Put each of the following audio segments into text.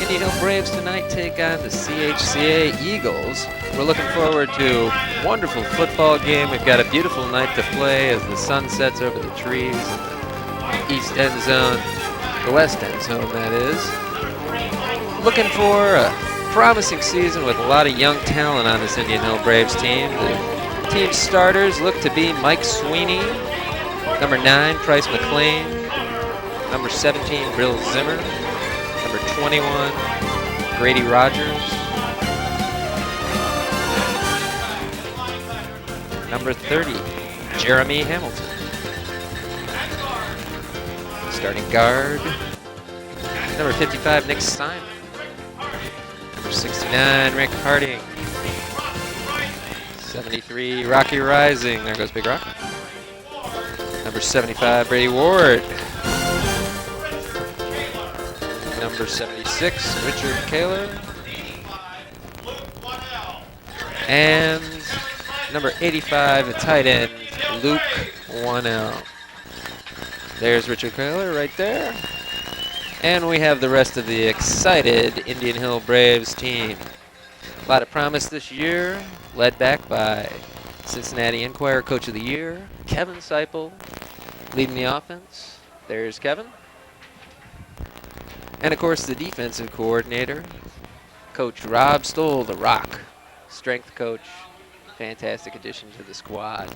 Indian Hill Braves tonight take on the chca Eagles. We're looking forward to a wonderful football game. We've got a beautiful night to play as the sun sets over the trees in the east end zone, the west end zone that is. Looking for a promising season with a lot of young talent on this Indian Hill Braves team. The team starters look to be Mike Sweeney, number 9, Price McLean, number 17, Bill Zimmer, number 21, Grady Rogers, number 30, Jeremy Hamilton. Starting guard, number 55, Nick Simon. Number 69, Rick Harding. 73, Rocky Rising. There goes Big Rock. Number 75, Brady Ward. Number 76, Richard Kaler. And number 85, the tight end, Luke Wanell. There's Richard Kaler right there. And we have the rest of the excited Indian Hill Braves team. A lot of promise this year, led back by Cincinnati Enquirer Coach of the Year, Kevin Seipel, leading the offense. There's Kevin. And of course the defensive coordinator, Coach Rob Stoll, the Rock, strength coach, fantastic addition to the squad.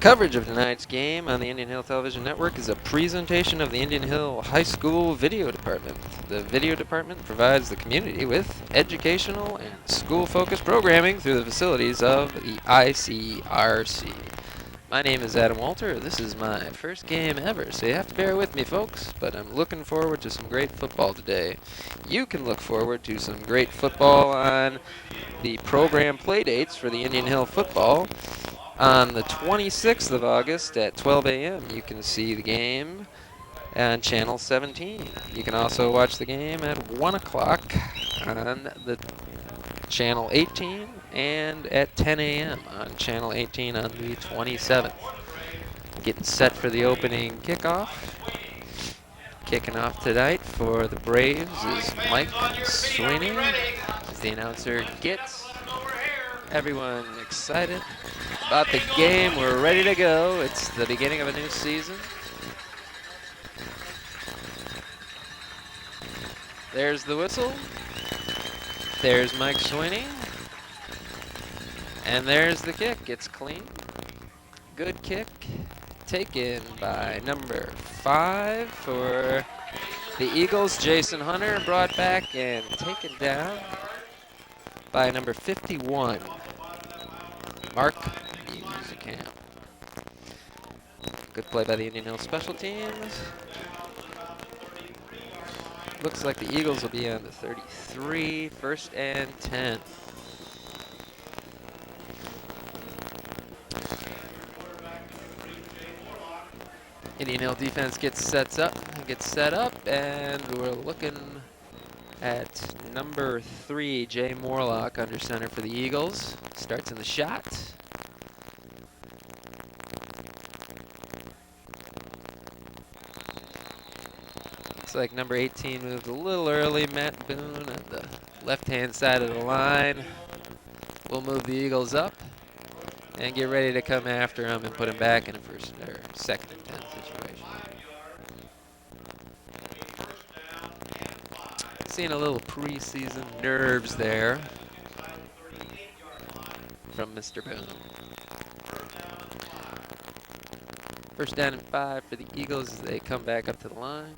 Coverage of tonight's game on the Indian Hill Television Network is a presentation of the Indian Hill High School Video Department. The Video Department provides the community with educational and school-focused programming through the facilities of the ICRC. My name is Adam Walter. This is my first game ever, so you have to bear with me, folks, but I'm looking forward to some great football today. You can look forward to some great football on the program play dates for the Indian Hill football. On the 26th of August at 12 a.m., you can see the game on Channel 17. You can also watch the game at 1 o'clock on the Channel 18 and at 10 a.m. on Channel 18 on the 27th. Getting set for the opening kickoff. Kicking off tonight for the Braves is Mike Sweeney, as the announcer gets everyone excited about the game. We're ready to go. It's the beginning of a new season. There's the whistle. There's Mike Sweeney. And there's the kick. It's clean. Good kick. Taken by number 5 for the Eagles, Jason Hunter. Brought back and taken down by number 51, Mark Camp. Good play by the Indian Hill special teams. Looks like the Eagles will be on the 33, 1st and 10. Indian Hill defense gets set up, and we're looking at number 3, Jay Morlock, under center for the Eagles. Starts in the shot. Looks like number 18 moved a little early. Matt Boone on the left-hand side of the line. We'll move the Eagles up and get ready to come after him and put him back in a first or second and 10 situation. Seeing a little preseason nerves there from Mr. Boone. 1st down and 5 for the Eagles as they come back up to the line.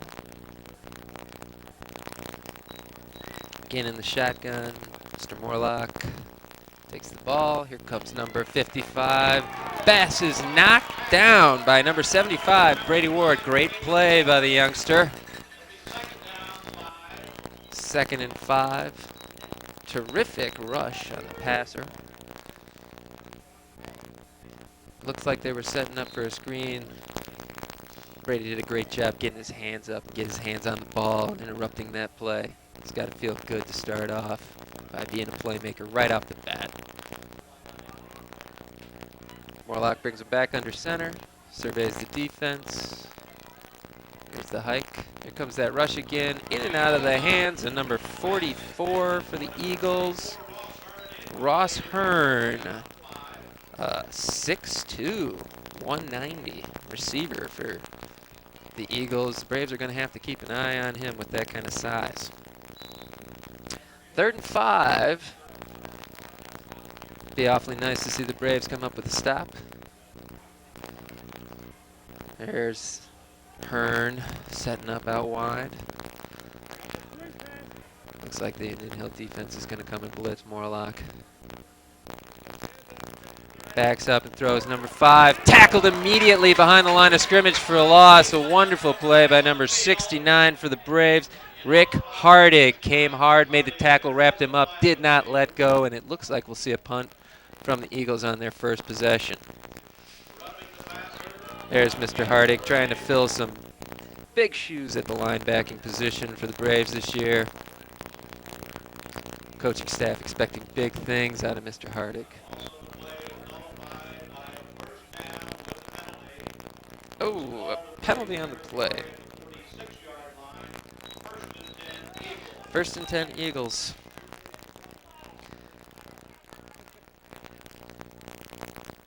Again in the shotgun, Mr. Morlock takes the ball. Here comes number 55. Bass is knocked down by number 75, Brady Ward. Great play by the youngster. 2nd and 5. Terrific rush on the passer. Looks like they were setting up for a screen. Brady did a great job getting his hands up, get his hands on the ball, and interrupting that play. He's got to feel good to start off by being a playmaker right off the bat. Morlock brings it back under center, surveys the defense. There's There's the hike. Here comes that rush again. In and out of the hands of number 44 for the Eagles, Ross Hearn. 6'2", 190 receiver for the Eagles. The Braves are going to have to keep an eye on him with that kind of size. 3rd and 5. Be awfully nice to see the Braves come up with a stop. There's Hearn setting up out wide. Looks like the Indian Hill defense is going to come and blitz Morlock. Backs up and throws number 5. Tackled immediately behind the line of scrimmage for a loss. A wonderful play by number 69 for the Braves. Rick Hardig came hard, made the tackle, wrapped him up, did not let go, and it looks like we'll see a punt from the Eagles on their first possession. There's Mr. Hardig trying to fill some big shoes at the linebacking position for the Braves this year. Coaching staff expecting big things out of Mr. Hardig. Oh, a penalty on the play. 1st and 10 Eagles.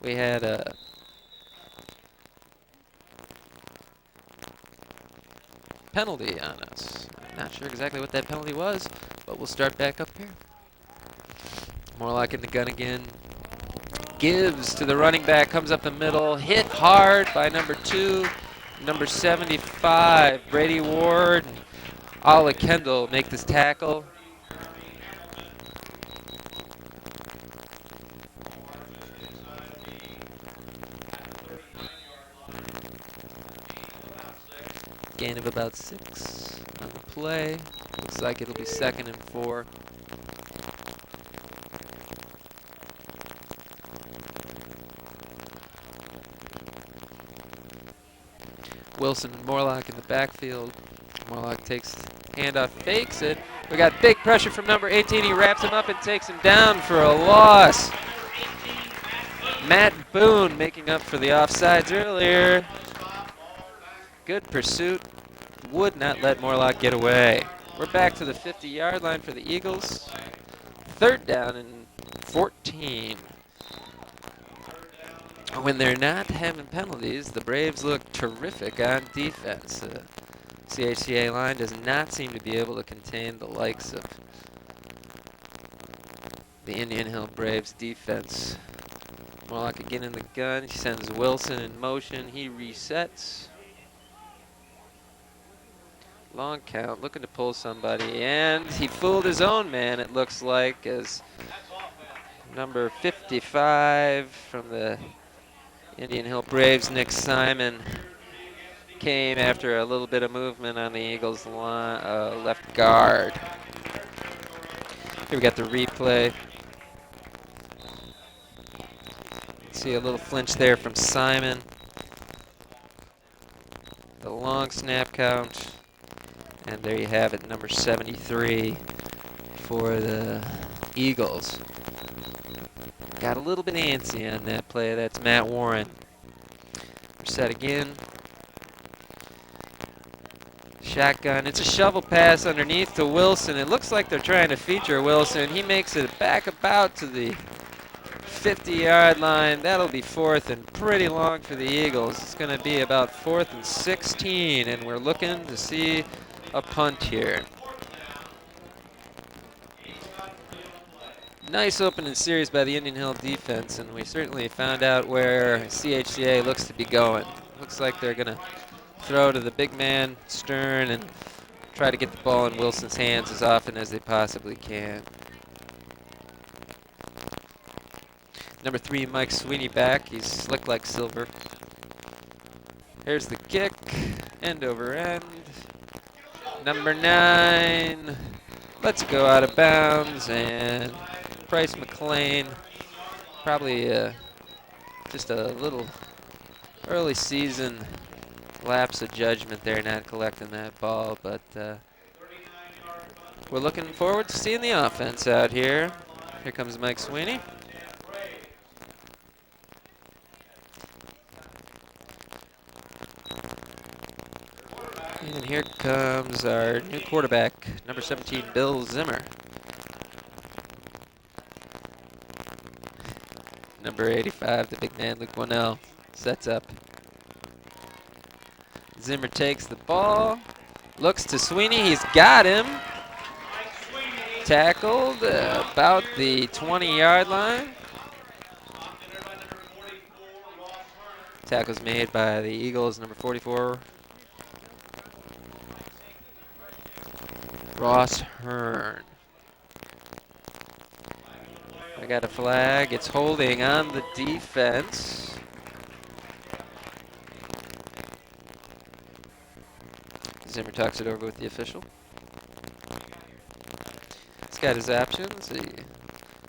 We had a penalty on us. I'm not sure exactly what that penalty was, but we'll start back up here. Morlock in the gun again. Gives to the running back, comes up the middle, hit hard by number 2, number 75, Brady Ward. Ala Kendall make this tackle. Gain of about 6 on the play. Looks like it'll be 2nd and 4. Wilson and Morlock in the backfield. Morlock takes handoff, fakes it. We got big pressure from number 18. He wraps him up and takes him down for a loss. Matt Boone making up for the offsides earlier. Good pursuit. Would not let Morlock get away. We're back to the 50-yard line for the Eagles. 3rd down and 14. When they're not having penalties, the Braves look terrific on defense. The CHCA line does not seem to be able to contain the likes of the Indian Hill Braves defense. Morlock again in the gun. He sends Wilson in motion. He resets. Long count, looking to pull somebody, and he fooled his own man, it looks like, as number 55 from the Indian Hill Braves, Nick Simon, came after a little bit of movement on the Eagles' left guard. Here we got the replay. See a little flinch there from Simon. The long snap count. And there you have it, number 73 for the Eagles. Got a little bit antsy on that play. That's Matt Warren. We're set again. Shotgun. It's a shovel pass underneath to Wilson. It looks like they're trying to feature Wilson. He makes it back about to the 50-yard line. That'll be 4th and pretty long for the Eagles. It's going to be about 4th and 16, and we're looking to see a punt here. Nice opening series by the Indian Hill defense, and we certainly found out where CHCA looks to be going. Looks like they're going to throw to the big man, Stern, and try to get the ball in Wilson's hands as often as they possibly can. Number 3, Mike Sweeney back. He's slick like silver. Here's the kick, end over end. Number 9, let's go out of bounds, and Bryce McLean, probably just a little early season lapse of judgment there, not collecting that ball, but we're looking forward to seeing the offense out here. Here comes Mike Sweeney. And here comes our new quarterback, number 17, Bill Zimmer. Number 85, the big man, Luke Winnell, sets up. Zimmer takes the ball, looks to Sweeney, he's got him. Tackled about the 20-yard line. Tackle's made by the Eagles, number 44, Ross Hearn. I got a flag. It's holding on the defense. Zimmer talks it over with the official. He's got his options. He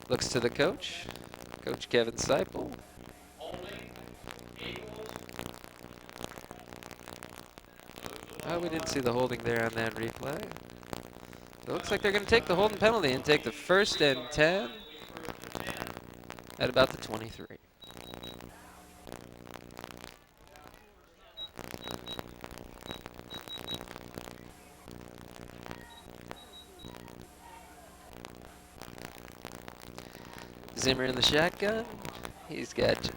looks to the coach, Coach Kevin Seipel. Oh, we didn't see the holding there on that replay. It looks like they're going to take the holding penalty and take the 1st and 10 at about the 23. Zimmer in the shotgun. He's got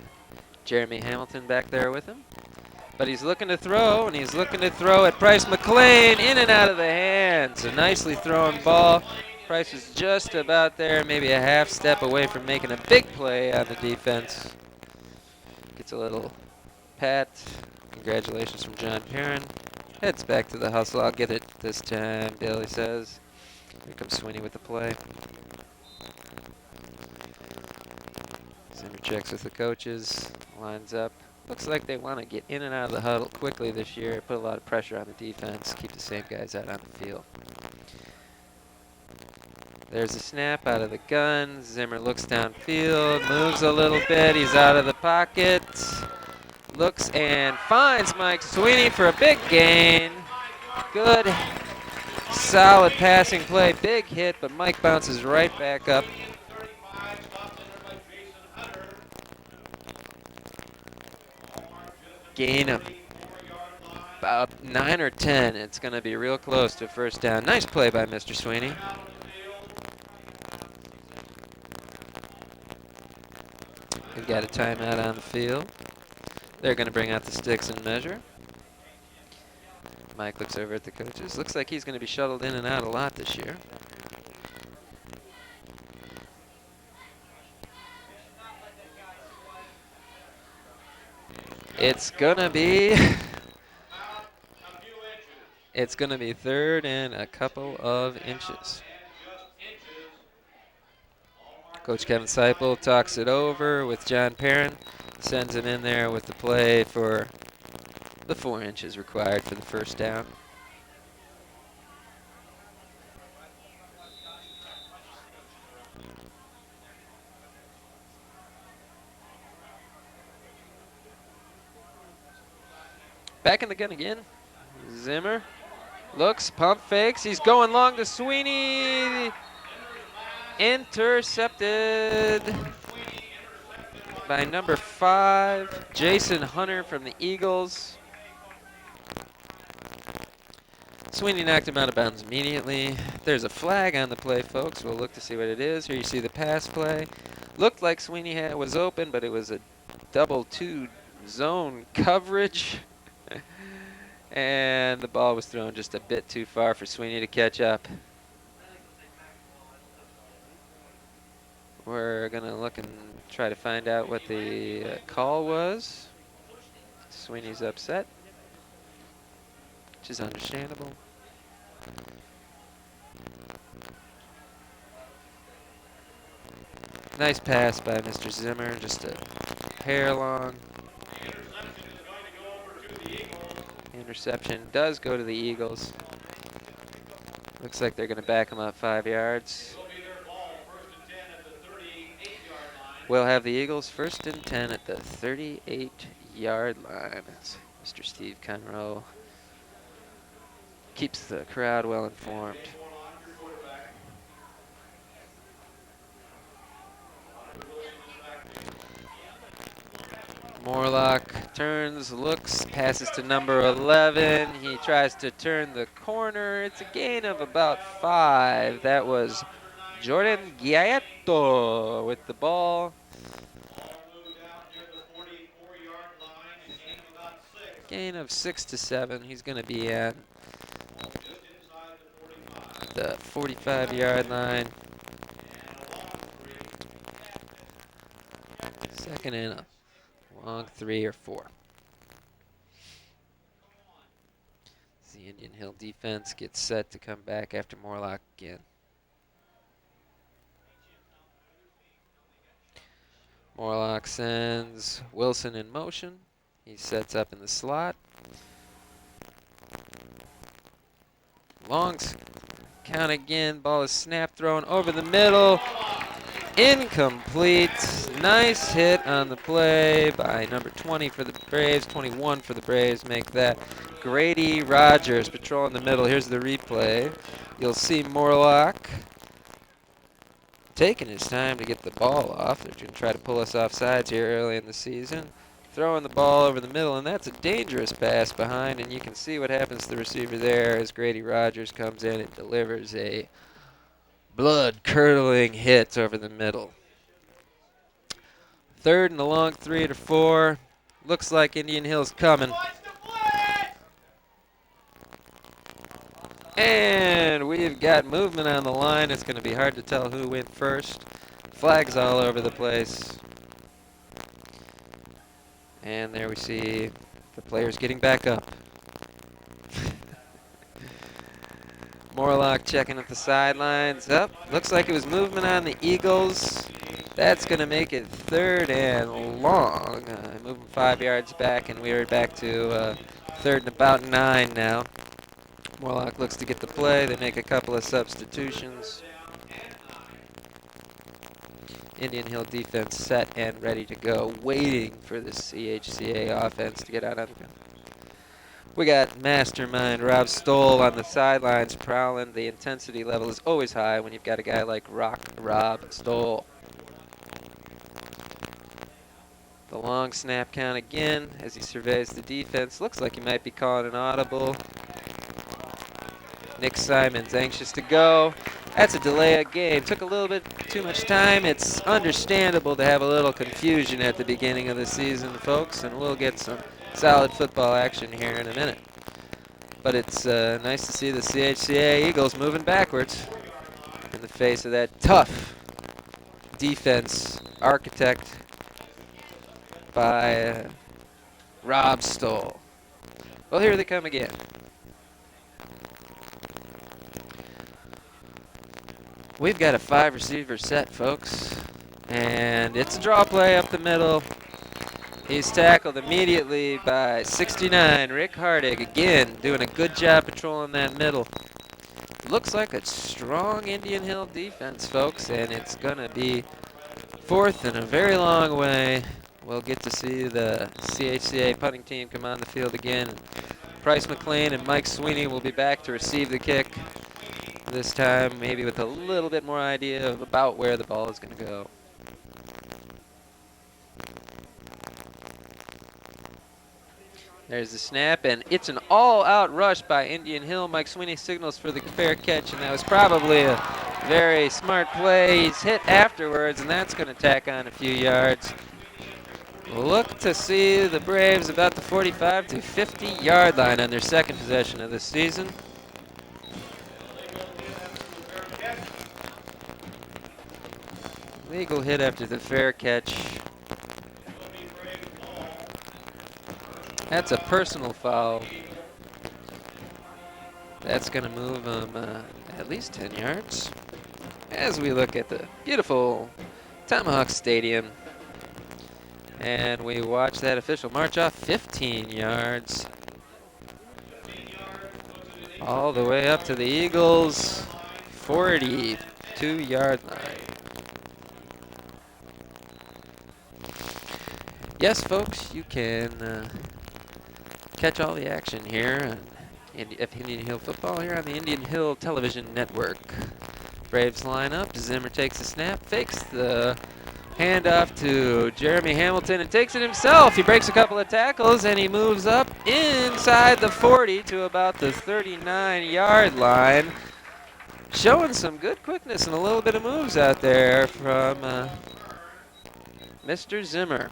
Jeremy Hamilton back there with him. But he's looking to throw, and he's looking to throw at Price McLean, in and out of the hands. A nicely thrown ball. Price is just about there, maybe a half step away from making a big play on the defense. Gets a little pat. Congratulations from John Perrin. Heads back to the hustle. I'll get it this time, Daly says. Here comes Sweeney with the play. Zimmer checks with the coaches, lines up. Looks like they want to get in and out of the huddle quickly this year, put a lot of pressure on the defense, keep the same guys out on the field. There's a snap out of the gun. Zimmer looks downfield, moves a little bit. He's out of the pocket. Looks and finds Mike Sweeney for a big gain. Good, solid passing play. Big hit, but Mike bounces right back up. Gain of about 9 or 10. It's going to be real close to first down. Nice play by Mr. Sweeney. We've got a timeout on the field. They're going to bring out the sticks and measure. Mike looks over at the coaches. Looks like he's going to be shuttled in and out a lot this year. It's going to be 3rd and a couple of inches. Coach Kevin Seipel talks it over with John Perrin, sends him in there with the play for the 4 inches required for the first down. Back in the gun again. Zimmer looks, pump fakes. He's going long to Sweeney. Intercepted by number 5, Jason Hunter from the Eagles. Sweeney knocked him out of bounds immediately. There's a flag on the play, folks. We'll look to see what it is. Here you see the pass play. Looked like Sweeney was open, but it was a double 2 zone coverage. And the ball was thrown just a bit too far for Sweeney to catch up. We're going to look and try to find out what the call was. Sweeney's upset, which is understandable. Nice pass by Mr. Zimmer, just a hair long. Interception does go to the Eagles. Looks like they're going to back him up 5 yards. We'll have the Eagles 1st and 10 at the 38-yard line. As Mr. Steve Conroe keeps the crowd well informed. Morlock Turns, looks, passes to number 11. He tries to turn the corner. It's a gain of about 5. That was Jordan Giaetto with the ball. Gain of 6 to 7. He's going to be at the 45-yard line. Second and a long 3 or 4. The Indian Hill defense gets set to come back after Morlock again. Morlock sends Wilson in motion. He sets up in the slot. Long count again. Ball is snap thrown over the middle. Incomplete. Nice hit on the play by number 20 for the Braves, 21 for the Braves. Make that Grady Rogers patrolling the middle. Here's the replay. You'll see Morlock taking his time to get the ball off. They're going to try to pull us off sides here early in the season. Throwing the ball over the middle, and that's a dangerous pass behind, and you can see what happens to the receiver there as Grady Rogers comes in and delivers a blood-curdling hit over the middle. Third and a long 3 to 4. Looks like Indian Hill's coming. And we've got movement on the line. It's going to be hard to tell who went first. Flags all over the place. And there we see the players getting back up. Morlock checking at the sidelines. Up. Looks like it was movement on the Eagles. That's going to make it 3rd and long. Moving 5 yards back, and we are back to 3rd and about 9 now. Morlock looks to get the play. They make a couple of substitutions. Indian Hill defense set and ready to go, waiting for the CHCA offense to get out on the ground. We got mastermind Rob Stoll on the sidelines prowling. The intensity level is always high when you've got a guy like Rob Stoll. The long snap count again as he surveys the defense. Looks like he might be calling an audible. Nick Simon's anxious to go. That's a delay of game. Took a little bit too much time. It's understandable to have a little confusion at the beginning of the season, folks, and we'll get some solid football action here in a minute. But it's nice to see the CHCA Eagles moving backwards in the face of that tough defense architect by Rob Stoll. Well, here they come again. We've got a 5-receiver set, folks, and it's a draw play up the middle. He's tackled immediately by 69, Rick Hardig, again doing a good job patrolling that middle. Looks like a strong Indian Hill defense, folks, and it's going to be 4th and a very long way. We'll get to see the CHCA punting team come on the field again. Bryce McLean and Mike Sweeney will be back to receive the kick. This time maybe with a little bit more idea of about where the ball is going to go. There's the snap, and it's an all-out rush by Indian Hill. Mike Sweeney signals for the fair catch, and that was probably a very smart play. He's hit afterwards, and that's going to tack on a few yards. Look to see the Braves about the 45 to 50-yard line on their second possession of the season. Legal hit after the fair catch. That's a personal foul. That's going to move him at least 10 yards. As we look at the beautiful Tomahawk Stadium. And we watch that official march off 15 yards. All the way up to the Eagles' 42-yard line. Yes, folks, you can catch all the action here on Indian Hill football here on the Indian Hill Television Network. Braves line up. Zimmer takes a snap, fakes the Hand off to Jeremy Hamilton and takes it himself. He breaks a couple of tackles and he moves up inside the 40 to about the 39-yard line. Showing some good quickness and a little bit of moves out there from Mr. Zimmer.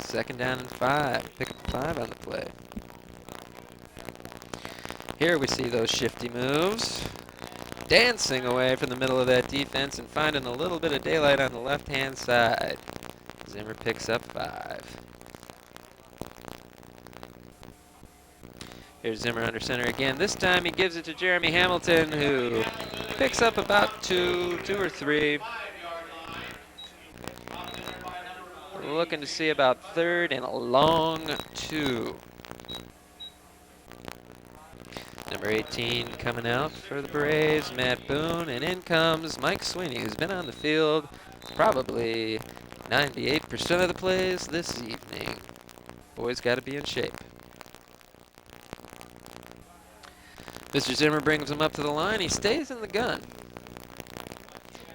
2nd down and 5. Pick up 5 on the play. Here we see those shifty moves. Dancing away from the middle of that defense and finding a little bit of daylight on the left-hand side. Zimmer picks up 5. Here's Zimmer under center again. This time he gives it to Jeremy Hamilton, who picks up about two or three. Looking to see about 3rd and a long 2. Number 18 coming out for the Braves, Matt Boone, and in comes Mike Sweeney, who's been on the field probably 98% of the plays this evening. Boy's got to be in shape. Mr. Zimmer brings him up to the line. He stays in the gun.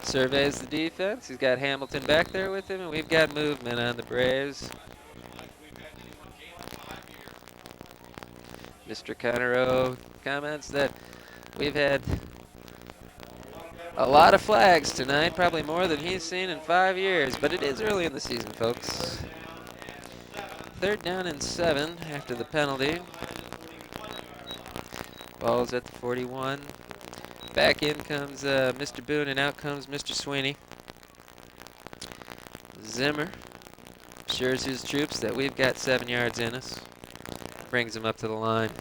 Surveys the defense. He's got Hamilton back there with him, and we've got movement on the Braves. Mr. Connerow comments that we've had a lot of flags tonight, probably more than he's seen in 5 years, but it is early in the season, folks. 3rd down and 7 after the penalty. Ball's at the 41. Back in comes Mr. Boone, and out comes Mr. Sweeney. Zimmer assures his troops that we've got 7 yards in us. Brings him up to the line.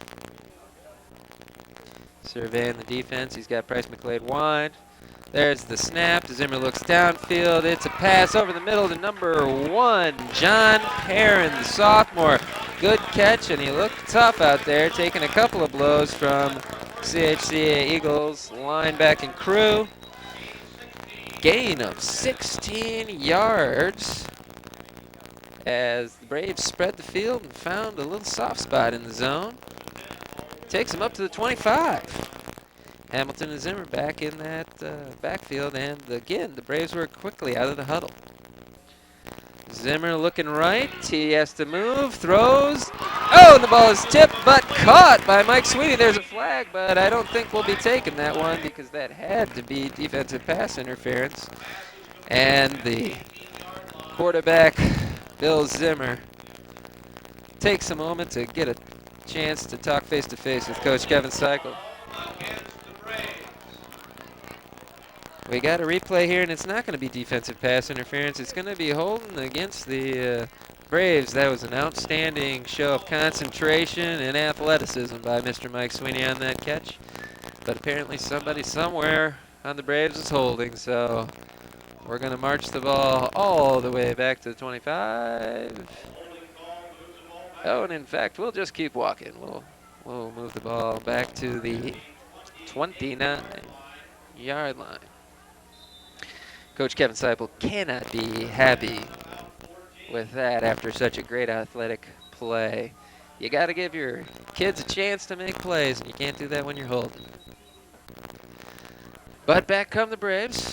Surveying the defense. He's got Price McClade wide. There's the snap. Zimmer looks downfield. It's a pass over the middle to number 1, John Perrin, the sophomore. Good catch, and he looked tough out there, taking a couple of blows from chca Eagles linebacking crew. Gain of 16 yards as the Braves spread the field and found a little soft spot in the zone. Takes him up to the 25. Hamilton and Zimmer back in that backfield, and again, the Braves were quickly out of the huddle. Zimmer looking right. He has to move, throws. Oh, and the ball is tipped, but caught by Mike Sweeney. There's a flag, but I don't think we'll be taking that one because that had to be defensive pass interference. And the quarterback, Bill Zimmer, takes a moment to get a chance to talk face-to-face with Coach Kevin Seicel. We got a replay here, and it's not going to be defensive pass interference. It's going to be holding against the Braves. That was an outstanding show of concentration and athleticism by Mr. Mike Sweeney on that catch. But apparently somebody somewhere on the Braves is holding, so we're going to march the ball all the way back to the 25. Oh, and in fact, we'll just keep walking. We'll move the ball back to the 29-yard line. Coach Kevin Seicel cannot be happy with that after such a great athletic play. You got to give your kids a chance to make plays, and you can't do that when you're holding. But back come the Braves.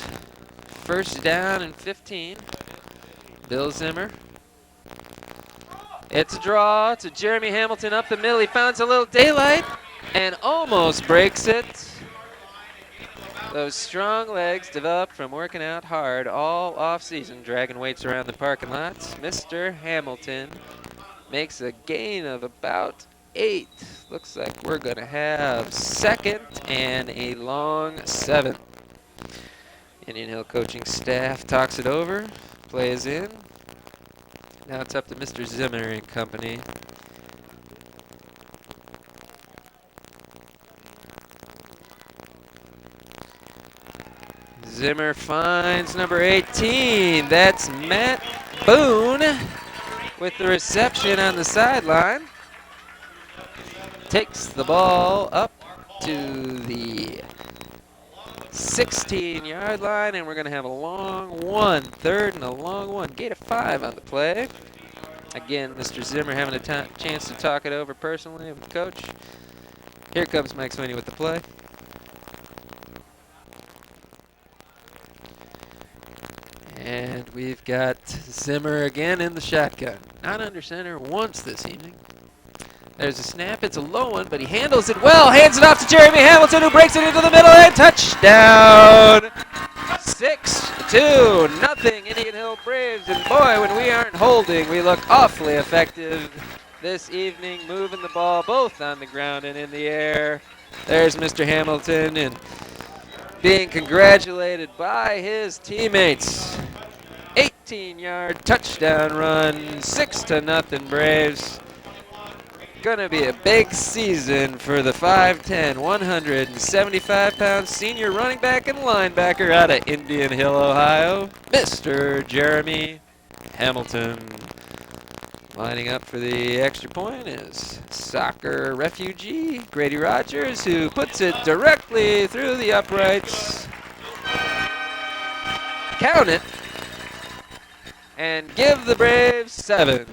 1st down and 15. Bill Zimmer. It's a draw to Jeremy Hamilton up the middle. He finds a little daylight and almost breaks it. Those strong legs developed from working out hard all off-season, dragging weights around the parking lots. Mr. Hamilton makes a gain of about 8. Looks like we're going to have 2nd and a long 7. Indian Hill coaching staff talks it over, plays in. Now it's up to Mr. Zimmer and company. Zimmer finds number 18. That's Matt Boone with the reception on the sideline. Takes the ball up to the 16-yard line, and we're going to have a long 1, 3rd and a long 1. Gain of 5 on the play. Again, Mr. Zimmer having a chance to talk it over personally with the coach. Here comes Mike Sweeney with the play. And we've got Zimmer again in the shotgun. Not under center once this evening. There's a snap. It's a low one, but he handles it well. Hands it off to Jeremy Hamilton, who breaks it into the middle, and touchdown! 6-2, nothing Indian Hill Braves. And boy, when we aren't holding, we look awfully effective this evening, moving the ball both on the ground and in the air. There's Mr. Hamilton and being congratulated by his teammates. 18-yard touchdown run, 6-0 Braves. Gonna be a big season for the 5'10", 175-pound senior running back and linebacker out of Indian Hill, Ohio, Mr. Jeremy Hamilton. Lining up for the extra point is soccer refugee Grady Rogers, who puts it directly through the uprights. Count it, and give the Braves 7.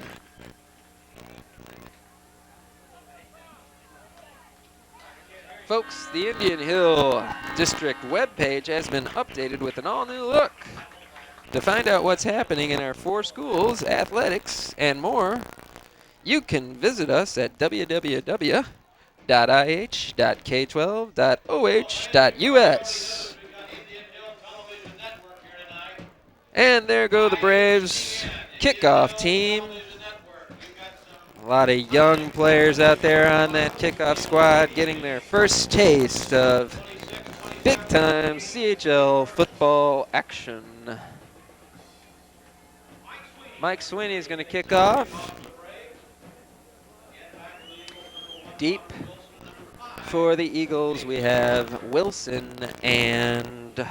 Folks, the Indian Hill District webpage has been updated with an all-new look. To find out what's happening in our 4 schools, athletics, and more, you can visit us at www.ih.k12.oh.us. And there go the Braves kickoff team. A lot of young players out there on that kickoff squad getting their first taste of big-time CHL football action. Mike Sweeney is going to kick off. Deep for the Eagles, we have Wilson and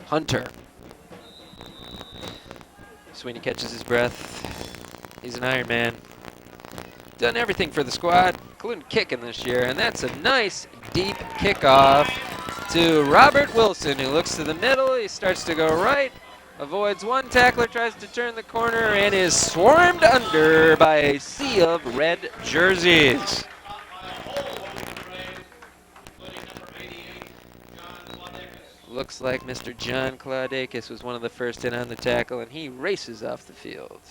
Hunter. Sweeney catches his breath. He's an Iron Man. Done everything for the squad, including kicking this year, and that's a nice deep kickoff to Robert Wilson, who looks to the middle. He starts to go right, avoids one tackler, tries to turn the corner, and is swarmed under by a sea of red jerseys. Looks like Mr. John Claudakis was one of the first in on the tackle, and he races off the field.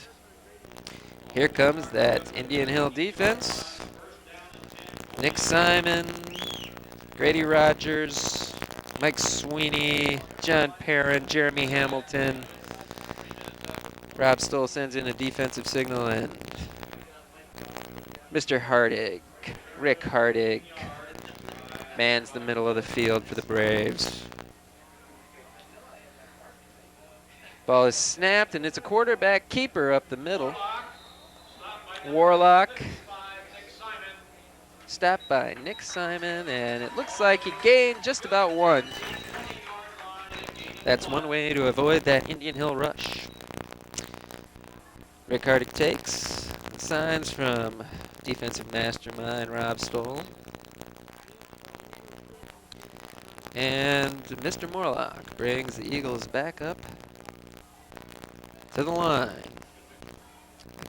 Here comes that Indian Hill defense. Nick Simon, Grady Rogers, Mike Sweeney, John Perrin, Jeremy Hamilton. Rob Stoll sends in a defensive signal, and Mr. Hardig, Rick Hardig, mans the middle of the field for the Braves. Ball is snapped, and it's a quarterback keeper up the middle. Warlock stopped by Nick Simon, and it looks like he gained just about 1. That's one way to avoid that Indian Hill rush. Rick Hardig takes signs from defensive mastermind Rob Stoll. And Mr. Morlock brings the Eagles back up to the line.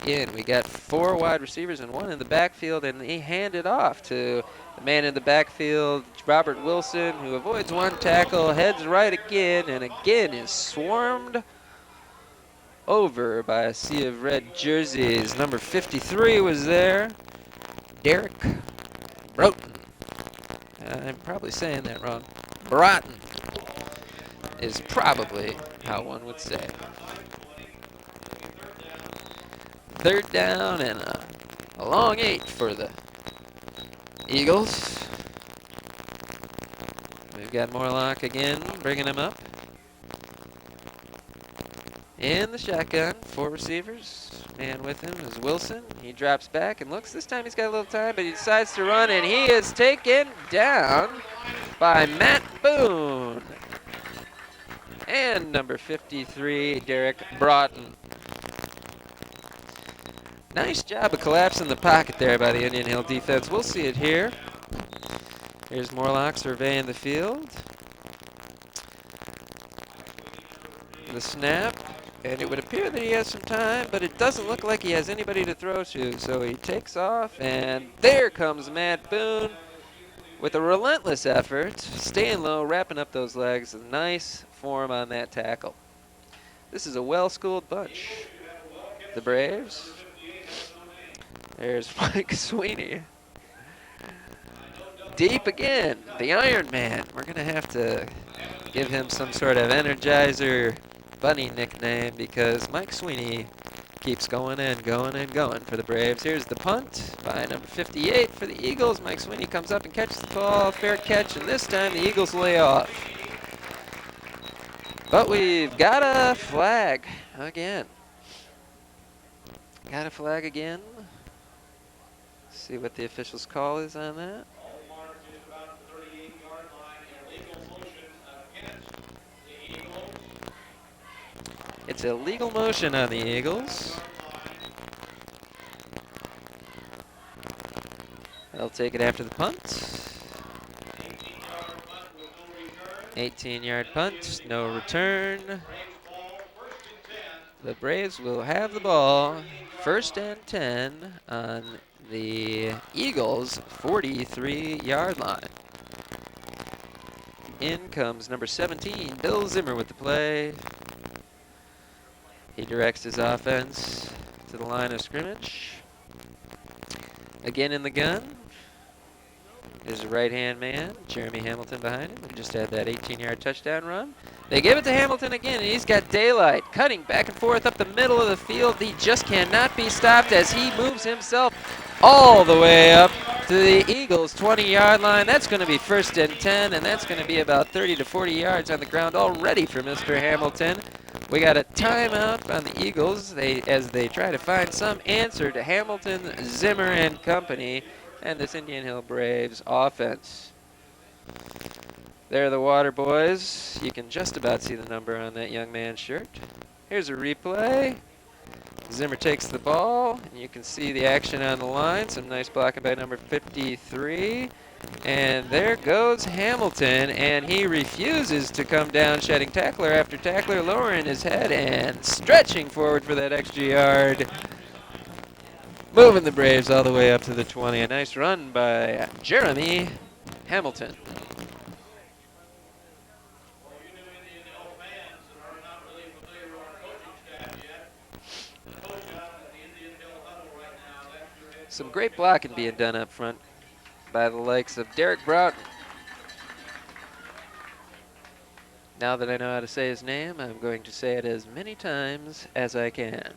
Again, we got 4 wide receivers and 1 in the backfield, and he handed off to the man in the backfield, Robert Wilson, who avoids 1 tackle, heads right again, and again is swarmed over by a sea of red jerseys. Number 53 was there, Derek Broughton. I'm probably saying that wrong. Broughton is probably how one would say it. 3rd down and a long 8 for the Eagles. We've got Morlock again, bringing him up. In the shotgun, 4 receivers. Man with him is Wilson. He drops back and looks. This time he's got a little time, but he decides to run, and he is taken down by Matt Boone. And number 53, Derek Broughton. Nice job of collapsing the pocket there by the Indian Hill defense. We'll see it here. Here's Morlock surveying the field. The snap, and it would appear that he has some time, but it doesn't look like he has anybody to throw to. So he takes off, and there comes Matt Boone with a relentless effort, staying low, wrapping up those legs. A nice form on that tackle. This is a well-schooled bunch. The Braves. There's Mike Sweeney. Deep again, the Iron Man. We're going to have to give him some sort of Energizer Bunny nickname because Mike Sweeney keeps going and going and going for the Braves. Here's the punt by number 58 for the Eagles. Mike Sweeney comes up and catches the ball. Fair catch, and this time the Eagles lay off. But we've got a flag again. Got a flag again. See what the official's call is on that. It's a legal motion on the Eagles. They'll take it after the punt. 18-yard punt, no return. The Braves will have the ball, 1st and 10 on the Eagles' 43-yard line. In comes number 17, Bill Zimmer with the play. He directs his offense to the line of scrimmage. Again in the gun is a right-hand man, Jeremy Hamilton behind him. He just had that 18-yard touchdown run. They give it to Hamilton again, and he's got daylight, cutting back and forth up the middle of the field. He just cannot be stopped as he moves himself all the way up to the Eagles' 20-yard line. That's going to be 1st and 10, and that's going to be about 30 to 40 yards on the ground already for Mr. Hamilton. We got a timeout on the Eagles as they try to find some answer to Hamilton, Zimmer, and company, and this Indian Hill Braves offense. There are the Water Boys. You can just about see the number on that young man's shirt. Here's a replay. Zimmer takes the ball, and you can see the action on the line. Some nice blocking by number 53. And there goes Hamilton, and he refuses to come down, shedding tackler after tackler, lowering his head and stretching forward for that extra yard. Moving the Braves all the way up to the 20. A nice run by Jeremy Hamilton. Some great blocking being done up front by the likes of Derek Broughton. Now that I know how to say his name, I'm going to say it as many times as I can.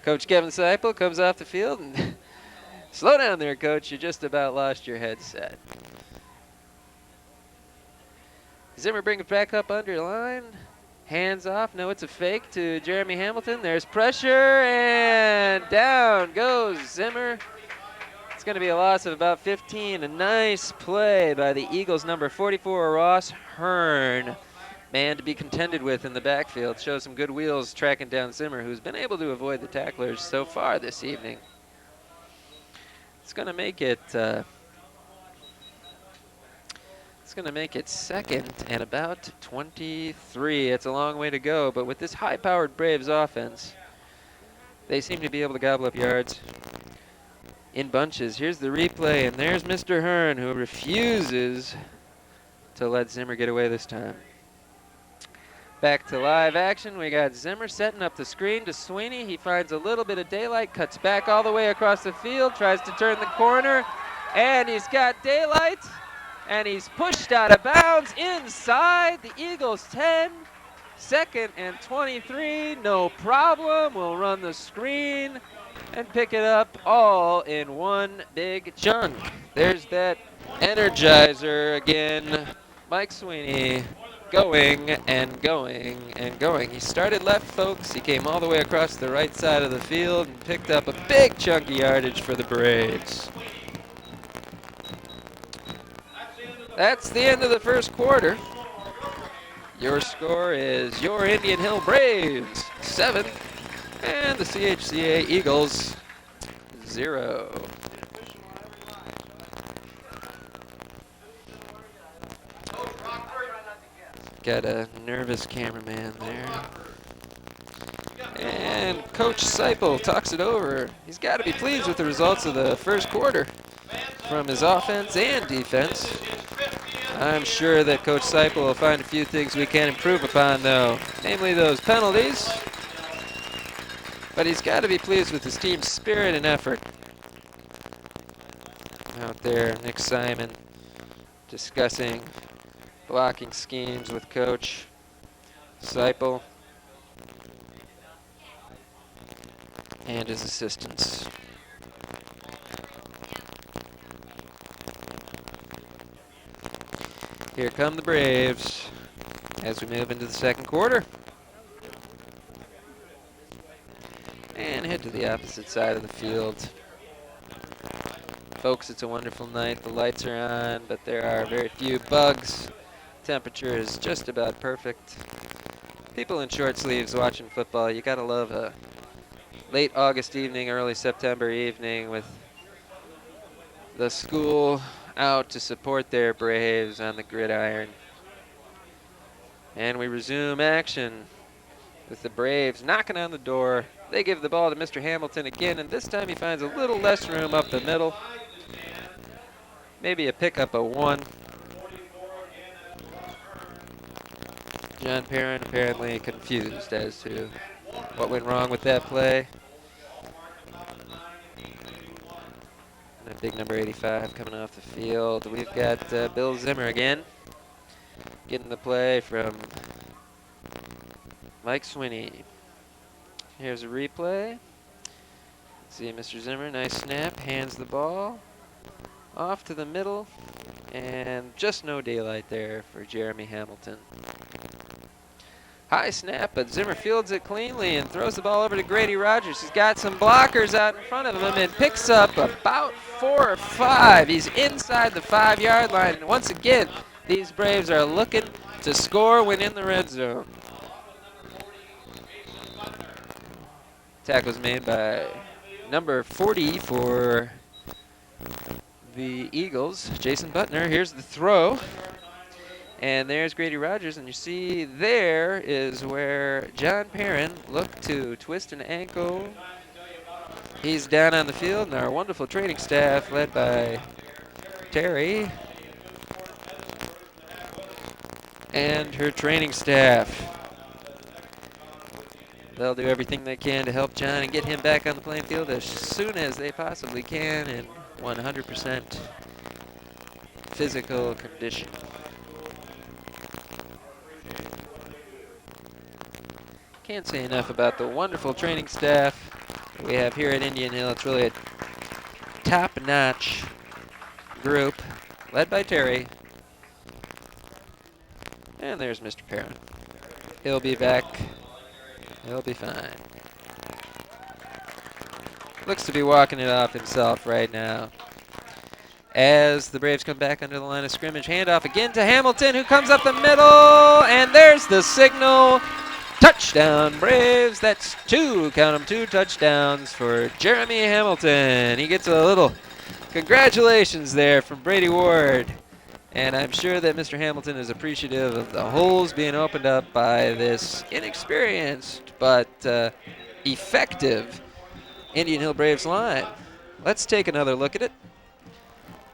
Coach Kevin Seipel comes off the field and slow down there, Coach. You just about lost your headset. Zimmer brings it back up under line. Hands off. No, it's a fake to Jeremy Hamilton. There's pressure, and down goes Zimmer. It's going to be a loss of about 15. A nice play by the Eagles' number 44, Ross Hearn. Man to be contended with in the backfield. Shows some good wheels tracking down Zimmer, who's been able to avoid the tacklers so far this evening. It's going to make it... going to make it 2nd and about 23. It's a long way to go, but with this high-powered Braves offense, they seem to be able to gobble up yards in bunches. Here's the replay, and there's Mr. Hearn, who refuses to let Zimmer get away this time. Back to live action. We got Zimmer setting up the screen to Sweeney. He finds a little bit of daylight, cuts back all the way across the field, tries to turn the corner, and he's got daylight. And he's pushed out of bounds inside the Eagles' 10. 2nd and 23, no problem. We'll run the screen and pick it up all in one big chunk. There's that Energizer again. Mike Sweeney going and going and going. He started left, folks. He came all the way across the right side of the field and picked up a big chunk of yardage for the Braves. That's the end of the first quarter. Your score is your Indian Hill Braves 7 and the CHCA Eagles 0. Got a nervous cameraman there. And Coach Seipel talks it over. He's got to be pleased with the results of the first quarter from his offense and defense. I'm sure that Coach Seipel will find a few things we can improve upon, though, namely those penalties. But he's got to be pleased with his team's spirit and effort. Out there, Nick Simon discussing blocking schemes with Coach Seipel and his assistants. Here come the Braves as we move into the second quarter. And head to the opposite side of the field. Folks, it's a wonderful night. The lights are on, but there are very few bugs. Temperature is just about perfect. People in short sleeves watching football, you gotta love a late August evening, early September evening with the school out to support their Braves on the gridiron. And we resume action with the Braves knocking on the door. They give the ball to Mr. Hamilton again, and this time he finds a little less room up the middle. Maybe a pickup of one. John Perrin apparently confused as to what went wrong with that play. And a big number 85 coming off the field. We've got Bill Zimmer again, getting the play from Mike Swinney. Here's a replay. See Mr. Zimmer, nice snap, hands the ball off to the middle, and just no daylight there for Jeremy Hamilton. High snap, but Zimmer fields it cleanly and throws the ball over to Grady Rogers. He's got some blockers out in front of him and picks up about 4 or 5. He's inside the 5-yard line, and once again, these Braves are looking to score when in the red zone. Tackle was made by number 40 for the Eagles, Jason Butner. Here's the throw. And there's Grady Rogers, and you see there is where John Perrin looked to twist an ankle. He's down on the field, and our wonderful training staff led by Terry and her training staff. They'll do everything they can to help John and get him back on the playing field as soon as they possibly can in 100% physical condition. Can't say enough about the wonderful training staff we have here at Indian Hill. It's really a top-notch group led by Terry. And there's Mr. Perrin. He'll be back. He'll be fine. Looks to be walking it off himself right now. As the Braves come back under the line of scrimmage, handoff again to Hamilton, who comes up the middle, and there's the signal. Touchdown, Braves. That's 2, count them, 2 touchdowns for Jeremy Hamilton. He gets a little congratulations there from Brady Ward. And I'm sure that Mr. Hamilton is appreciative of the holes being opened up by this inexperienced but effective Indian Hill Braves line. Let's take another look at it.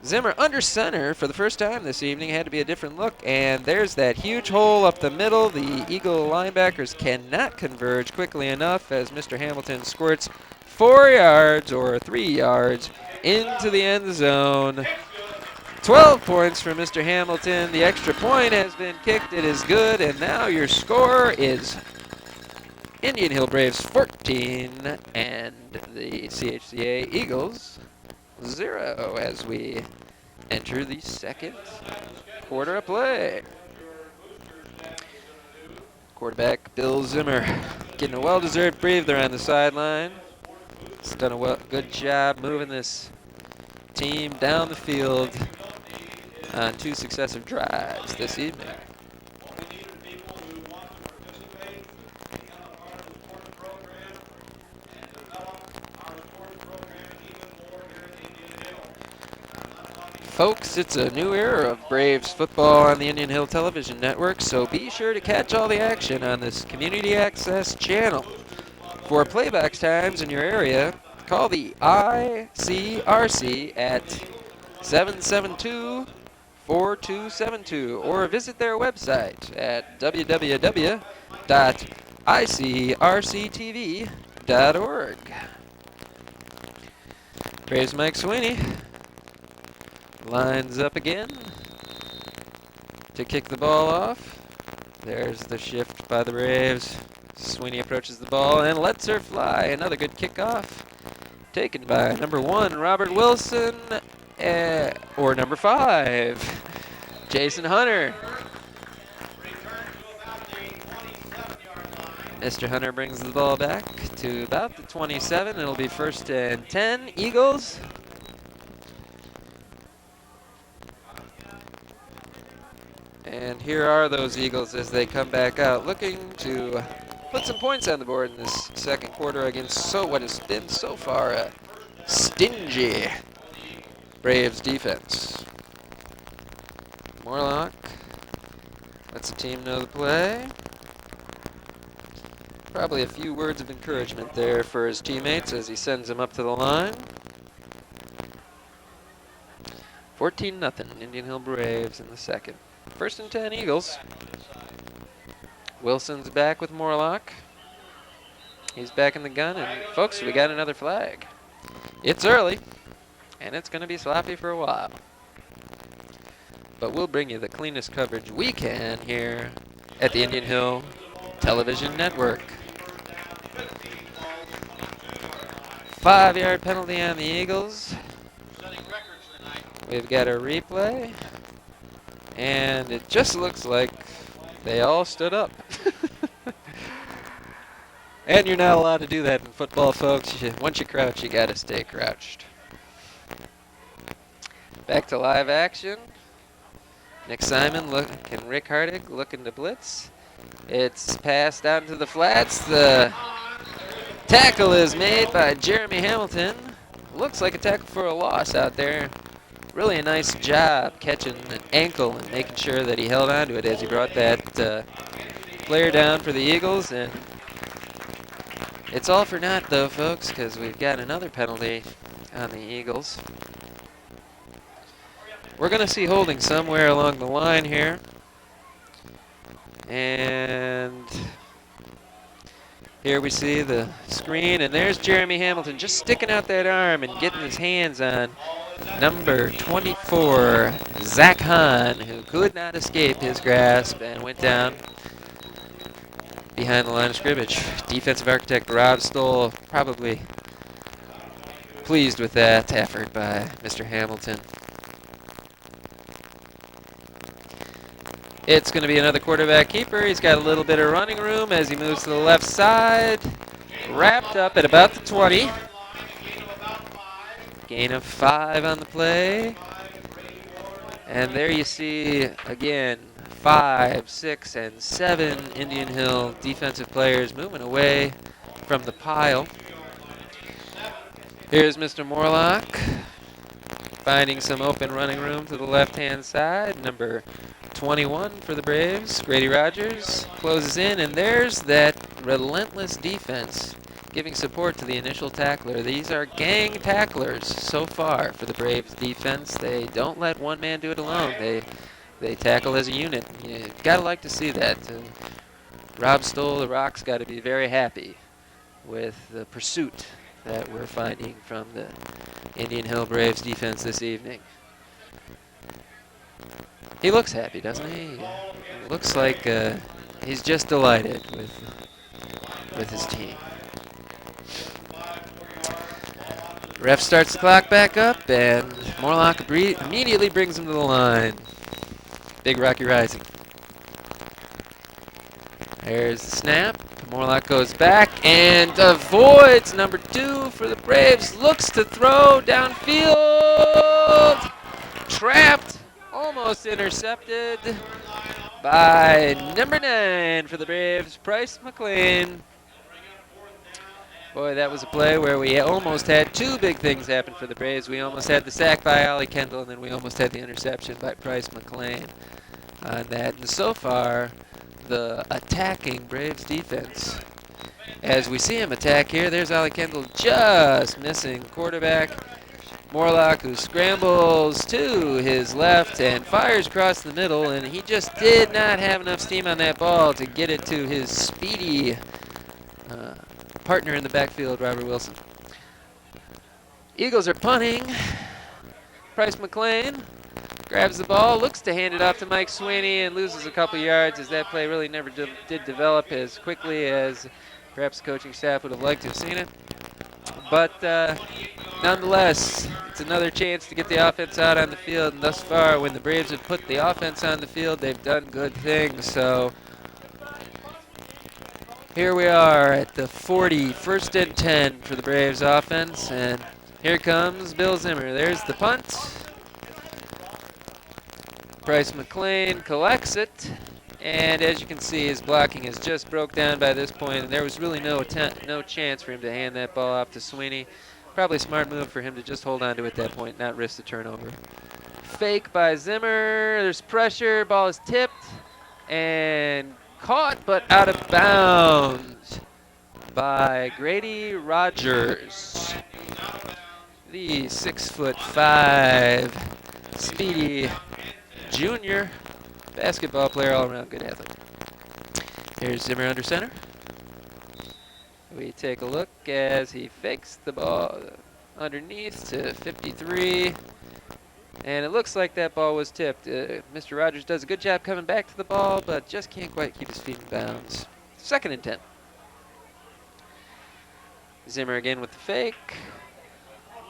Zimmer under center for the first time this evening. Had to be a different look, and there's that huge hole up the middle. The Eagle linebackers cannot converge quickly enough as Mr. Hamilton squirts 4 yards or 3 yards into the end zone. 12 points for Mr. Hamilton. The extra point has been kicked. It is good, and now your score is Indian Hill Braves 14 and the CHCA Eagles 0 as we enter the second quarter of play. Quarterback Bill Zimmer getting a well-deserved breather on the sideline. He's done a good job moving this team down the field on 2 successive drives this evening. Folks, it's a new era of Braves football on the Indian Hill Television Network, so be sure to catch all the action on this community access channel. For playback times in your area, call the ICRC at 772 4272 or visit their website at www.icrctv.org. Braves Mike Sweeney lines up again to kick the ball off. There's the shift by the Braves. Sweeney approaches the ball and lets her fly. Another good kickoff taken by number 1, Robert Wilson, or number 5, Jason Hunter. Mr. Hunter brings the ball back to about the 27. It'll be 1st and 10, Eagles. And here are those Eagles as they come back out, looking to put some points on the board in this second quarter against what has been so far a stingy Braves defense. Morlock lets the team know the play. Probably a few words of encouragement there for his teammates as he sends them up to the line. 14-0 Indian Hill Braves in the second. 1st and 10 Eagles. Wilson's back with Morlock. He's back in the gun, and folks, we got another flag. It's early, and it's going to be sloppy for a while. But we'll bring you the cleanest coverage we can here at the Indian Hill Television Network. 5-yard penalty on the Eagles. We've got a replay, and it just looks like they all stood up. And you're not allowed to do that in football, folks. Once you crouch, you got to stay crouched. Back to live action. Nick Simon and Rick Hardig looking to blitz. It's passed down to the flats. The tackle is made by Jeremy Hamilton. Looks like a tackle for a loss out there. Really a nice job catching an ankle and making sure that he held onto it as he brought that player down for the Eagles. And it's all for naught, though, folks, because we've got another penalty on the Eagles. We're going to see holding somewhere along the line here. And here we see the screen, and there's Jeremy Hamilton just sticking out that arm and getting his hands on number 24, Zach Hahn, who could not escape his grasp and went down behind the line of scrimmage. Defensive architect Rob Stoll probably pleased with that effort by Mr. Hamilton. It's going to be another quarterback keeper. He's got a little bit of running room as he moves to the left side. Wrapped up at about the 20. Gain of 5 on the play. And there you see, again, 5, 6, and 7 Indian Hill defensive players moving away from the pile. Here's Mr. Morlock finding some open running room to the left-hand side. Number 21 for the Braves, Grady Rogers, closes in, and there's that relentless defense giving support to the initial tackler. These are gang tacklers so far for the Braves defense. They don't let one man do it alone. They tackle as a unit. You gotta like to see that. Rob Stoll, the Rock's got to be very happy with the pursuit that we're finding from the Indian Hill Braves defense this evening. He looks happy, doesn't he? Looks like he's just delighted with his team. Ref starts the clock back up, and Morlock immediately brings him to the line. Big Rocky Rising. There's the snap. Morlock goes back and avoids number 2 for the Braves. Looks to throw downfield. Trapped. Almost intercepted by number 9 for the Braves, Bryce McLean. Boy, that was a play where we almost had 2 big things happen for the Braves. We almost had the sack by Ollie Kendall, and then we almost had the interception by Bryce McLean on that. And so far, the attacking Braves defense, as we see him attack here, there's Ollie Kendall just missing quarterback. Morlock, who scrambles to his left and fires across the middle, and he just did not have enough steam on that ball to get it to his speedy partner in the backfield, Robert Wilson. Eagles are punting. Price McLean grabs the ball, looks to hand it off to Mike Sweeney, and loses a couple yards as that play really never did develop as quickly as perhaps the coaching staff would have liked to have seen it. But nonetheless, it's another chance to get the offense out on the field, and thus far, when the Braves have put the offense on the field, they've done good things. So here we are at the 40, 1st and 10 for the Braves offense, and here comes Bill Zimmer. There's the punt. Price McLean collects it, and as you can see, his blocking is just broke down by this point, and there was really no chance for him to hand that ball off to Sweeney. Probably a smart move for him to just hold on to it at that point, not risk the turnover. Fake by Zimmer. There's pressure. Ball is tipped and caught, but out of bounds by Grady Rogers. The 6'5" speedy junior basketball player, all-around good athlete. Here's Zimmer under center. We take a look as he fakes the ball underneath to 53. And it looks like that ball was tipped. Mr. Rogers does a good job coming back to the ball, but just can't quite keep his feet in bounds. 2nd and 10. Zimmer again with the fake.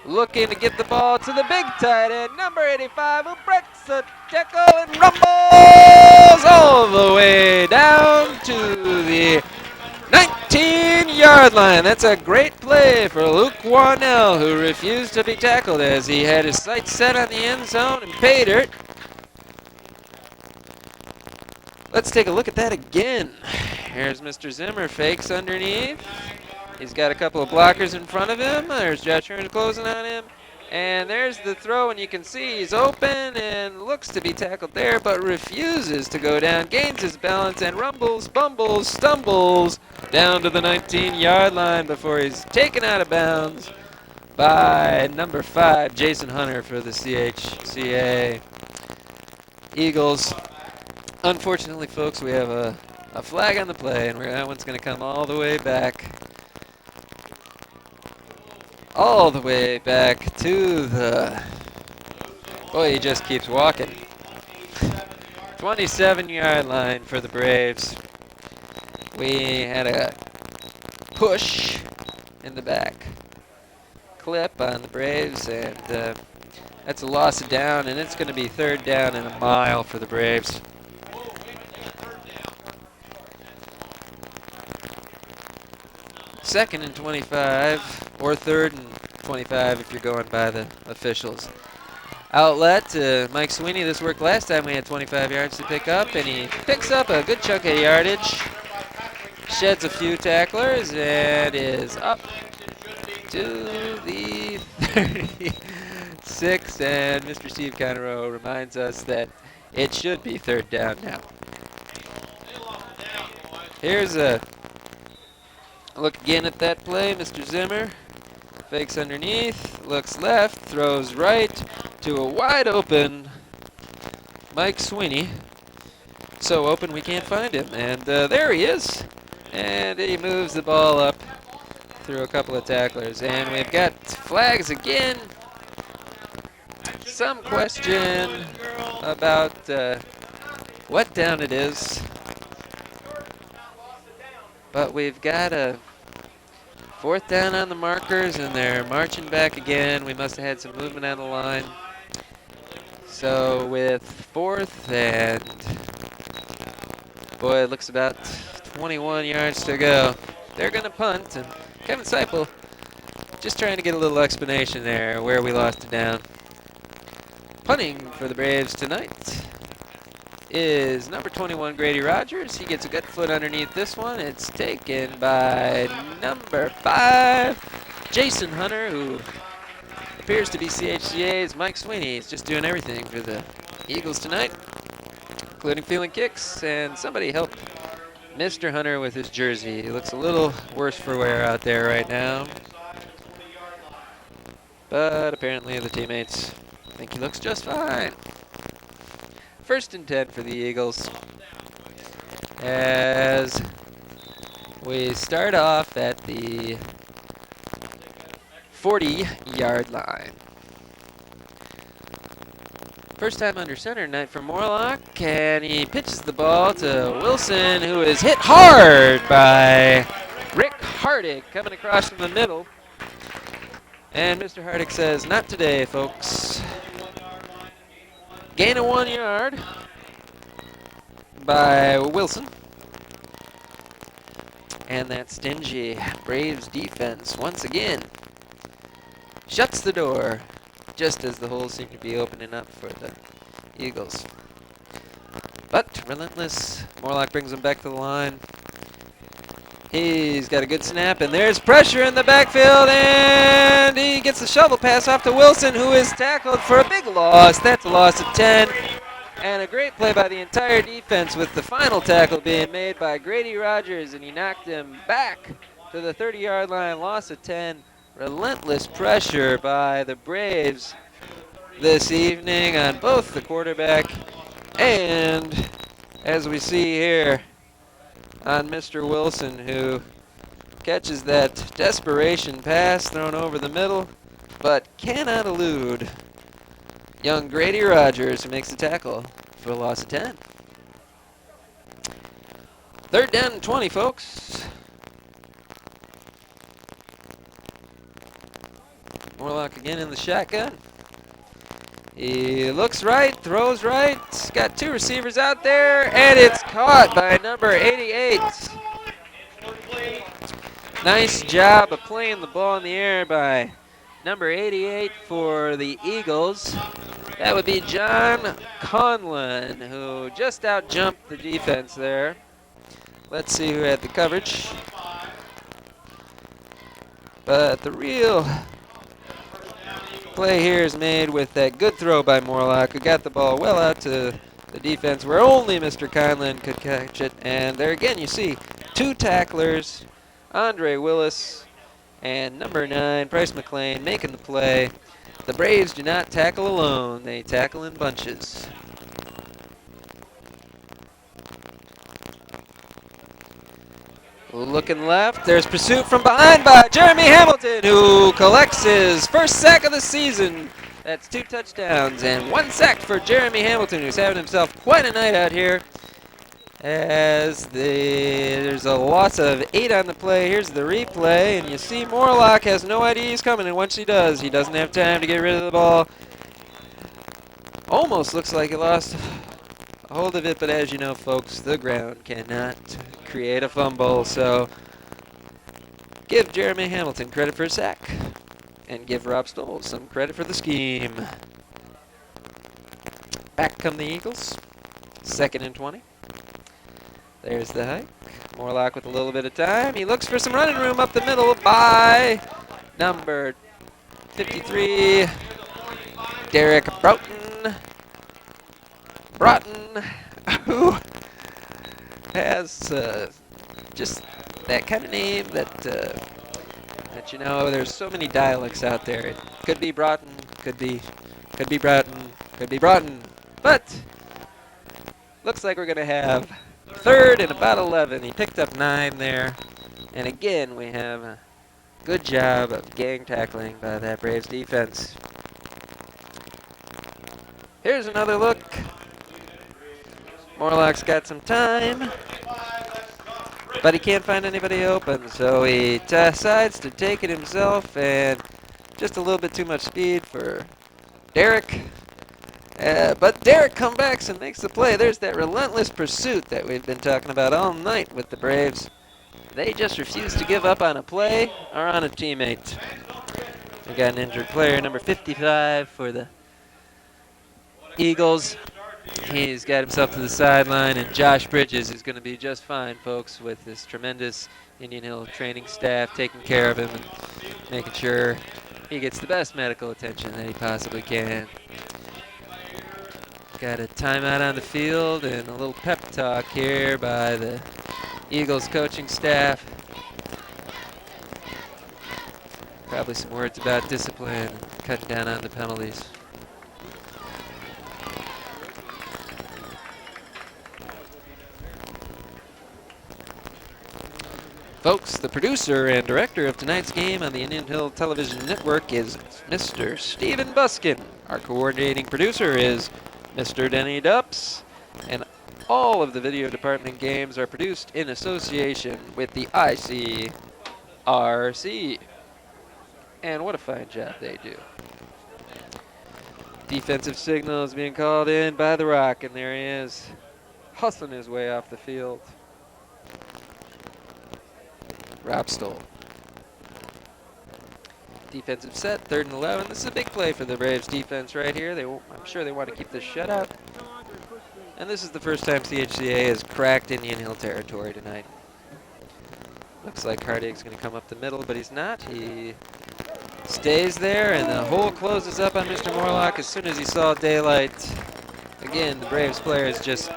Looking to get the ball to the big tight end, number 85, who breaks a tackle and rumbles all the way down to the 19-yard line. That's a great play for Luke Warnell, who refused to be tackled as he had his sights set on the end zone and paid it. Let's take a look at that again. Here's Mr. Zimmer, fakes underneath. He's got a couple of blockers in front of him. There's Josh Hearn closing on him. And there's the throw, and you can see he's open and looks to be tackled there, but refuses to go down, gains his balance, and rumbles, bumbles, stumbles down to the 19-yard line before he's taken out of bounds by number 5, Jason Hunter for the chca. Eagles. Unfortunately, folks, we have a flag on the play, and that one's going to come all the way back. All the way back to the... Boy, he just keeps walking. 27-yard line for the Braves. We had a push in the back clip on the Braves, and that's a loss of down, and it's going to be 3rd down and a mile for the Braves. Second and 25, or 3rd and 25 if you're going by the officials. Outlet to Mike Sweeney. This worked last time. We had 25 yards to pick up, and he picks up a good chunk of yardage. Sheds a few tacklers and is up to the 36. And Mr. Steve Conroe reminds us that it should be 3rd down now. Here's a look again at that play. Mr. Zimmer fakes underneath, looks left, throws right to a wide open Mike Sweeney. So open we can't find him. And there he is. And he moves the ball up through a couple of tacklers. And we've got flags again. Some question about what down it is. But we've got a 4th down on the markers, and they're marching back again. We must have had some movement on the line. So with 4th and, boy, it looks about 21 yards to go. They're going to punt, and Kevin Seipel just trying to get a little explanation there where we lost it down. Punting for the Braves tonight is number 21, Grady Rogers. He gets a good foot underneath this one. It's taken by number 5, Jason Hunter, who appears to be CHCA's Mike Sweeney. He's just doing everything for the Eagles tonight, including fielding kicks, and somebody help Mr. Hunter with his jersey. He looks a little worse for wear out there right now. but apparently the teammates think he looks just fine. 1st and 10 for the Eagles as we start off at the 40-yard line. First time under center tonight for Morlock, and he pitches the ball to Wilson, who is hit hard by Rick Hardick coming across from the middle. And Mr. Hardick says, not today, folks. Gain of 1 yard by Wilson. And that stingy Braves defense once again shuts the door just as the holes seem to be opening up for the Eagles. But relentless, Morlock brings him back to the line. He's got a good snap, and there's pressure in the backfield, and he gets the shovel pass off to Wilson, who is tackled for a big loss. That's a loss of 10, and a great play by the entire defense with the final tackle being made by Grady Rogers, and he knocked him back to the 30-yard line, loss of 10. Relentless pressure by the Braves this evening on both the quarterback and, as we see here, on Mr. Wilson, who catches that desperation pass thrown over the middle, but cannot elude young Grady Rogers, who makes the tackle for a loss of 10. 3rd down and 20, folks. Morlock again in the shotgun. He looks right, throws right, got 2 receivers out there, and it's caught by number 88. Nice job of playing the ball in the air by number 88 for the Eagles. That would be John Conlon, who just out-jumped the defense there. Let's see who had the coverage. But the real play here is made with that good throw by Morlock, who got the ball well out to the defense where only Mr. Conlon could catch it. And there again you see 2 tacklers, Andre Willis and number 9, Bryce McLean, making the play. The Braves do not tackle alone, they tackle in bunches. Looking left, there's pursuit from behind by Jeremy Hamilton, who collects his 1st sack of the season. That's 2 touchdowns and 1 sack for Jeremy Hamilton, who's having himself quite a night out here. As there's a loss of 8 on the play. Here's the replay, and you see Morlock has no idea he's coming, and once he does, he doesn't have time to get rid of the ball. Almost looks like he lost a hold of it, but as you know, folks, the ground cannot create a fumble, so give Jeremy Hamilton credit for a sack, and give Rob Stoll some credit for the scheme. Back come the Eagles, 2nd and 20. There's the hike. Morlock with a little bit of time. He looks for some running room up the middle by number 53, Derek Broughton, who has just that kind of name that you know, there's so many dialects out there. It could be Broughton, could be Broughton, could be Broughton, but looks like we're going to have 3rd and about 11. He picked up 9 there. And again, we have a good job of gang tackling by that Braves defense. Here's another look. Morlock's got some time, but he can't find anybody open, so he decides to take it himself, and just a little bit too much speed for Derek. But Derek comebacks and makes the play. There's that relentless pursuit that we've been talking about all night with the Braves. They just refuse to give up on a play or on a teammate. We got an injured player, number 55 for the Eagles. He's got himself to the sideline, and Josh Bridges is going to be just fine, folks, with this tremendous Indian Hill training staff taking care of him and making sure he gets the best medical attention that he possibly can. Got a timeout on the field and a little pep talk here by the Eagles coaching staff. Probably some words about discipline, cutting down on the penalties. Folks, the producer and director of tonight's game on the Indian Hill Television Network is Mr. Stephen Buskin. Our coordinating producer is Mr. Denny Dupps. And all of the video department games are produced in association with the ICRC. And what a fine job they do. Defensive signal is being called in by the Rock, and there he is, hustling his way off the field. Rob Stoll. Defensive set, 3rd and 11. This is a big play for the Braves defense right here. I'm sure they want to keep this shutout. And this is the first time CHCA has cracked Indian Hill territory tonight. Looks like Hardig's going to come up the middle, but he's not. He stays there, and the hole closes up on Mr. Morlock as soon as he saw daylight. Again, the Braves players just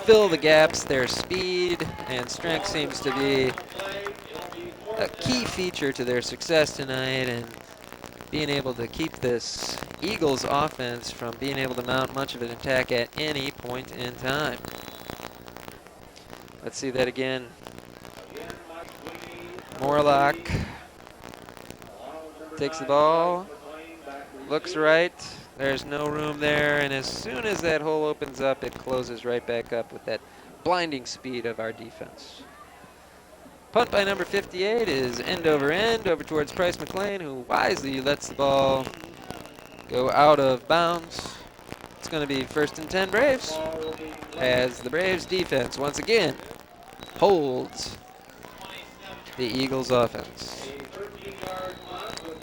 fill the gaps. Their speed and strength seems to be a key feature to their success tonight, and being able to keep this Eagles offense from being able to mount much of an attack at any point in time. Let's see that again. Morlock takes the ball, looks right. There's no room there, and as soon as that hole opens up, it closes right back up with that blinding speed of our defense. Punt by number 58 is end over towards Price McLean, who wisely lets the ball go out of bounds. It's going to be 1st and 10 Braves, as the Braves defense once again holds the Eagles offense.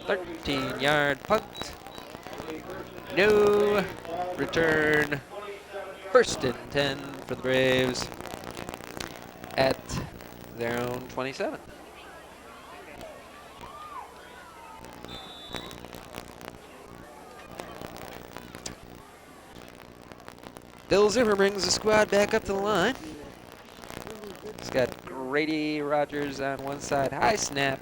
13-yard punt. No return. 1st and 10 for the Braves at their own 27. Bill Zimmer brings the squad back up to the line. He's got Grady Rogers on one side. High snap.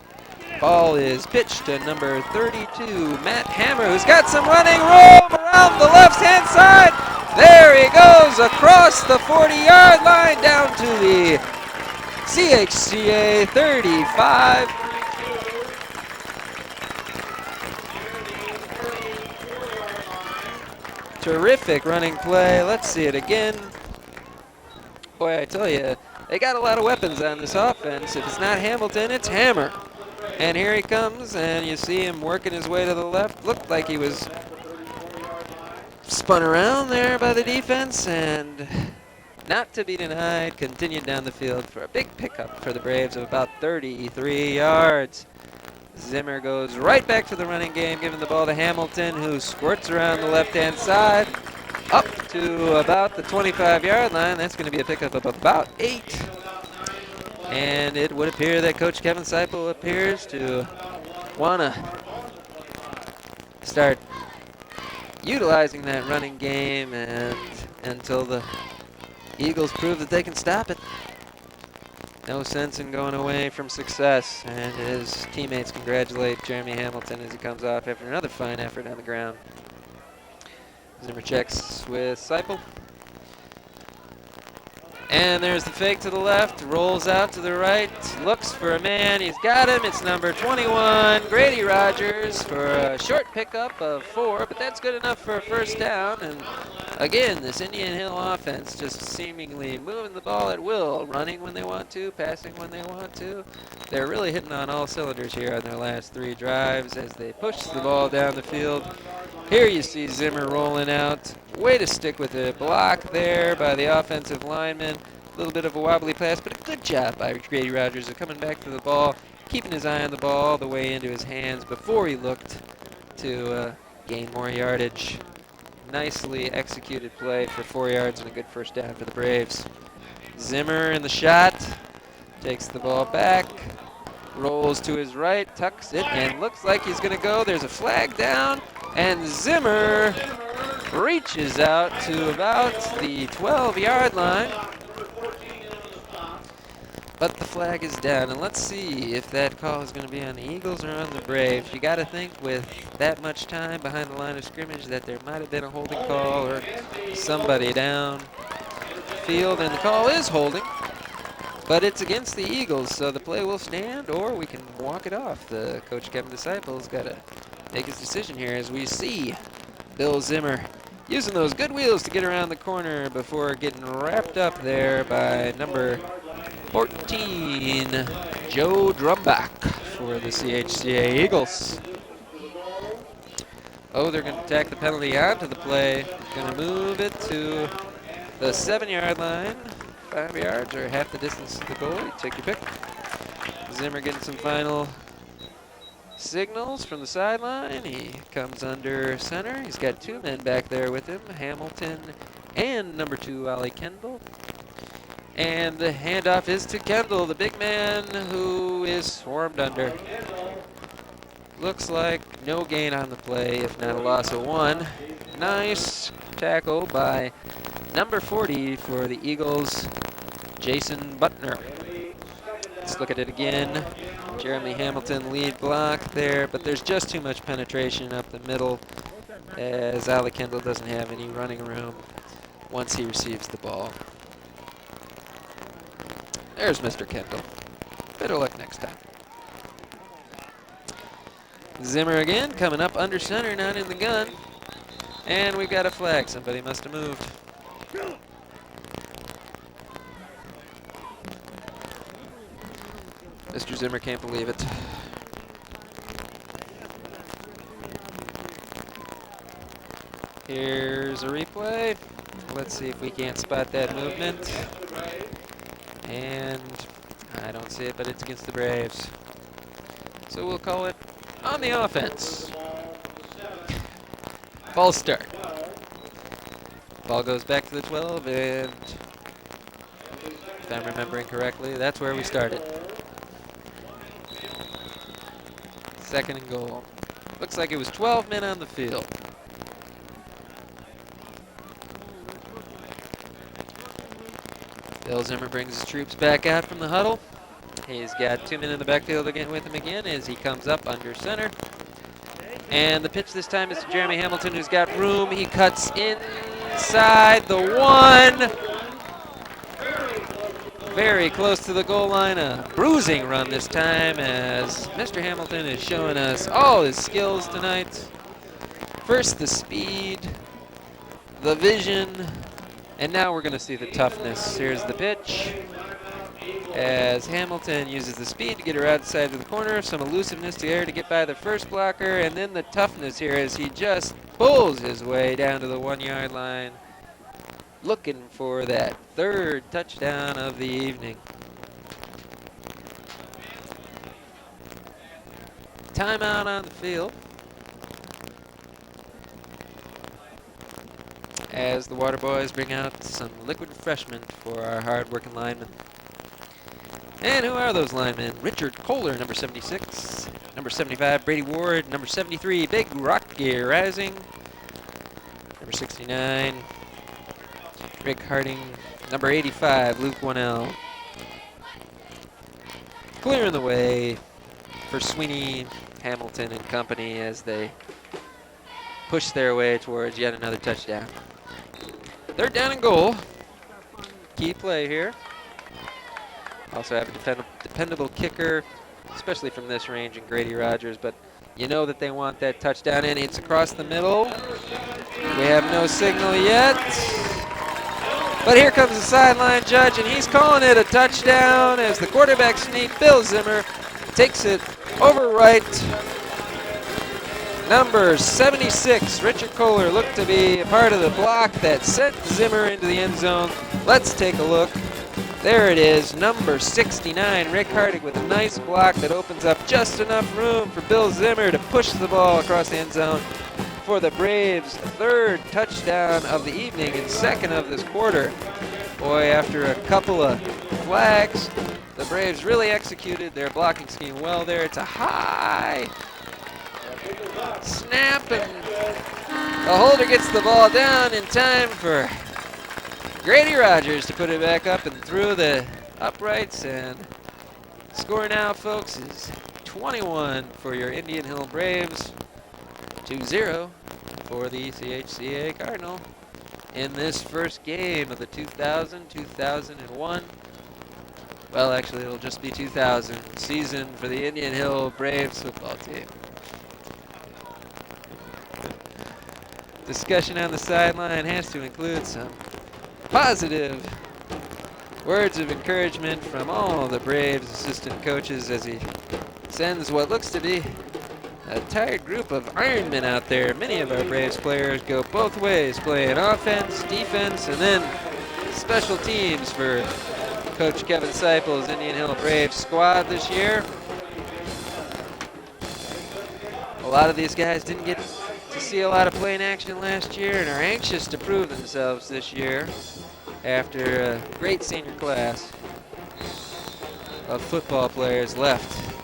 Ball is pitched to number 32, Matt Hammer, who's got some running room around the left-hand side. There he goes across the 40-yard line down to the CHCA 35. Terrific running play. Let's see it again. Boy, I tell you, they got a lot of weapons on this offense. If it's not Hamilton, it's Hammer. And here he comes, and you see him working his way to the left. Looked like he was spun around there by the defense, and not to be denied, continued down the field for a big pickup for the Braves of about 33 yards. Zimmer goes right back to the running game, giving the ball to Hamilton, who squirts around the left-hand side up to about the 25-yard line. That's going to be a pickup of about 8. And it would appear that Coach Kevin Seipel appears to want to start utilizing that running game, and until the Eagles prove that they can stop it. No sense in going away from success, and his teammates congratulate Jeremy Hamilton as he comes off after another fine effort on the ground. Zimmer checks with Seipel. And there's the fake to the left, rolls out to the right, looks for a man, he's got him, it's number 21, Grady Rogers, for a short pickup of 4, but that's good enough for a 1st down. And again, this Indian Hill offense just seemingly moving the ball at will, running when they want to, passing when they want to. They're really hitting on all cylinders here on their last 3 drives as they push the ball down the field. Here you see Zimmer rolling out. Way to stick with the block there by the offensive lineman. A little bit of a wobbly pass, but a good job by Grady Rogers of coming back to the ball, keeping his eye on the ball all the way into his hands before he looked to gain more yardage. Nicely executed play for 4 yards and a good 1st down for the Braves. Zimmer in the shot, takes the ball back, rolls to his right, tucks it, and looks like he's going to go. There's a flag down, and Zimmer reaches out to about the 12-yard line. But the flag is down, and let's see if that call is going to be on the Eagles or on the Braves. You got to think with that much time behind the line of scrimmage that there might have been a holding call or somebody down field, and the call is holding. But it's against the Eagles, so the play will stand, or we can walk it off. The coach Kevin Disciple's got to make his decision here as we see Bill Zimmer using those good wheels to get around the corner before getting wrapped up there by number 14, Joe Drumbach for the CHCA Eagles. Oh, they're going to tack the penalty onto the play. Going to move it to the 7-yard line. 5 yards or half the distance to the goal. You take your pick. Zimmer getting some final signals from the sideline. He comes under center. He's got 2 men back there with him, Hamilton and number 2, Ollie Kendall. And the handoff is to Kendall, the big man who is swarmed under. Looks like no gain on the play, if not a loss of 1. Nice tackle by number 40 for the Eagles, Jason Butner. Let's look at it again. Jeremy Hamilton lead block there, but there's just too much penetration up the middle as Ollie Kendall doesn't have any running room once he receives the ball. There's Mr. Kendall. Better luck next time. Zimmer again, coming up under center, not in the gun. And we've got a flag. Somebody must have moved. Mr. Zimmer can't believe it. Here's a replay. Let's see if we can't spot that movement. And I don't see it, but it's against the Braves. So we'll call it on the offense. Ball start. Ball goes back to the 12, and if I'm remembering correctly, that's where we started. 2nd and goal. Looks like it was 12 men on the field. Bill Zimmer brings his troops back out from the huddle. He's got 2 men in the backfield again with him again as he comes up under center. And the pitch this time is to Jeremy Hamilton, who's got room. He cuts inside the 1. Very close to the goal line. A bruising run this time as Mr. Hamilton is showing us all his skills tonight. First the speed, the vision, and now we're going to see the toughness. Here's the pitch as Hamilton uses the speed to get around the side of the corner, some elusiveness to air to get by the first blocker, and then the toughness here as he just pulls his way down to the 1-yard line, looking for that 3rd touchdown of the evening. Timeout on the field as the Water Boys bring out some liquid refreshment for our hard-working linemen. And who are those linemen? Richard Kohler, number 76. Number 75, Brady Ward. Number 73, Big Rocky Rising. Number 69, Rick Harding. Number 85, Luke Winnell. Clearing the way for Sweeney, Hamilton, and company as they push their way towards yet another touchdown. 3rd down and goal. Key play here. Also have a dependable kicker, especially from this range in Grady Rogers, but you know that they want that touchdown, and it's across the middle. We have no signal yet. But here comes the sideline judge, and he's calling it a touchdown as the quarterback sneak, Bill Zimmer, takes it over right. Number 76, Richard Kohler, looked to be a part of the block that sent Zimmer into the end zone. Let's take a look. There it is, number 69, Rick Harding, with a nice block that opens up just enough room for Bill Zimmer to push the ball across the end zone for the Braves' 3rd touchdown of the evening and 2nd of this quarter. Boy, after a couple of flags, the Braves really executed their blocking scheme well there. It's a high snap, and the holder gets the ball down in time for Grady Rogers to put it back up and through the uprights, and score now, folks, is 21 for your Indian Hill Braves, 2-0 for the chca Cardinal in this first game of the 2000-2001. Well, actually, it'll just be 2000 season for the Indian Hill Braves football team. Discussion on the sideline has to include some positive words of encouragement from all the Braves assistant coaches as he sends what looks to be a tired group of Ironmen out there. Many of our Braves players go both ways, playing offense, defense, and then special teams for Coach Kevin Seipel's Indian Hill Braves squad this year. A lot of these guys didn't get to see a lot of playing action last year and are anxious to prove themselves this year after a great senior class of football players left.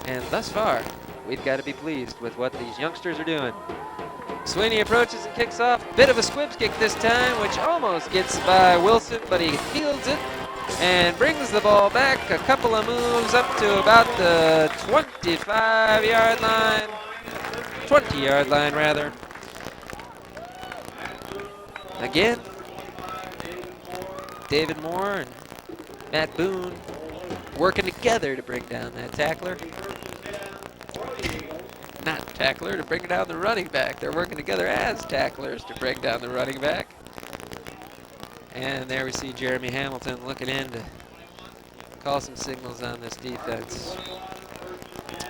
And thus far, we've got to be pleased with what these youngsters are doing. Sweeney approaches and kicks off. Bit of a squibs kick this time, which almost gets by Wilson, but he fields it and brings the ball back a couple of moves up to about the 25-yard line. 20-yard line, rather. Again, David Moore and Matt Boone working together to bring down that tackler. Not tackler, to bring down the running back. They're working together as tacklers to bring down the running back. And there we see Jeremy Hamilton looking in to call some signals on this defense.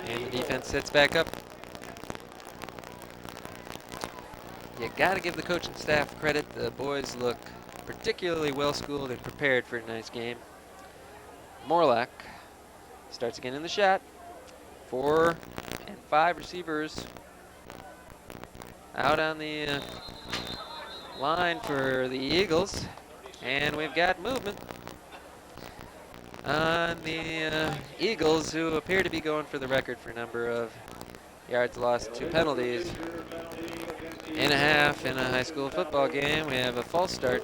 And the defense sits back up. You got to give the coaching staff credit. The boys look particularly well-schooled and prepared for tonight's game. Morlock starts again in the shot. 4 and 5 receivers out on the line for the Eagles. And we've got movement on the Eagles, who appear to be going for the record for number of yards lost to penalties in a half in a high school football game. We have a false start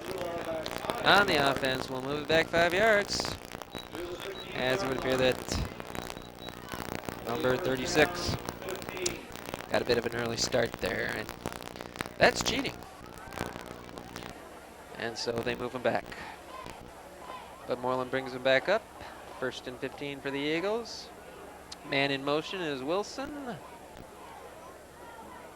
on the offense. We'll move it back 5 yards, as it would appear that number 36 got a bit of an early start there, and that's cheating. And so they move him back. But Moreland brings him back up. 1st and 15 for the Eagles. Man in motion is Wilson.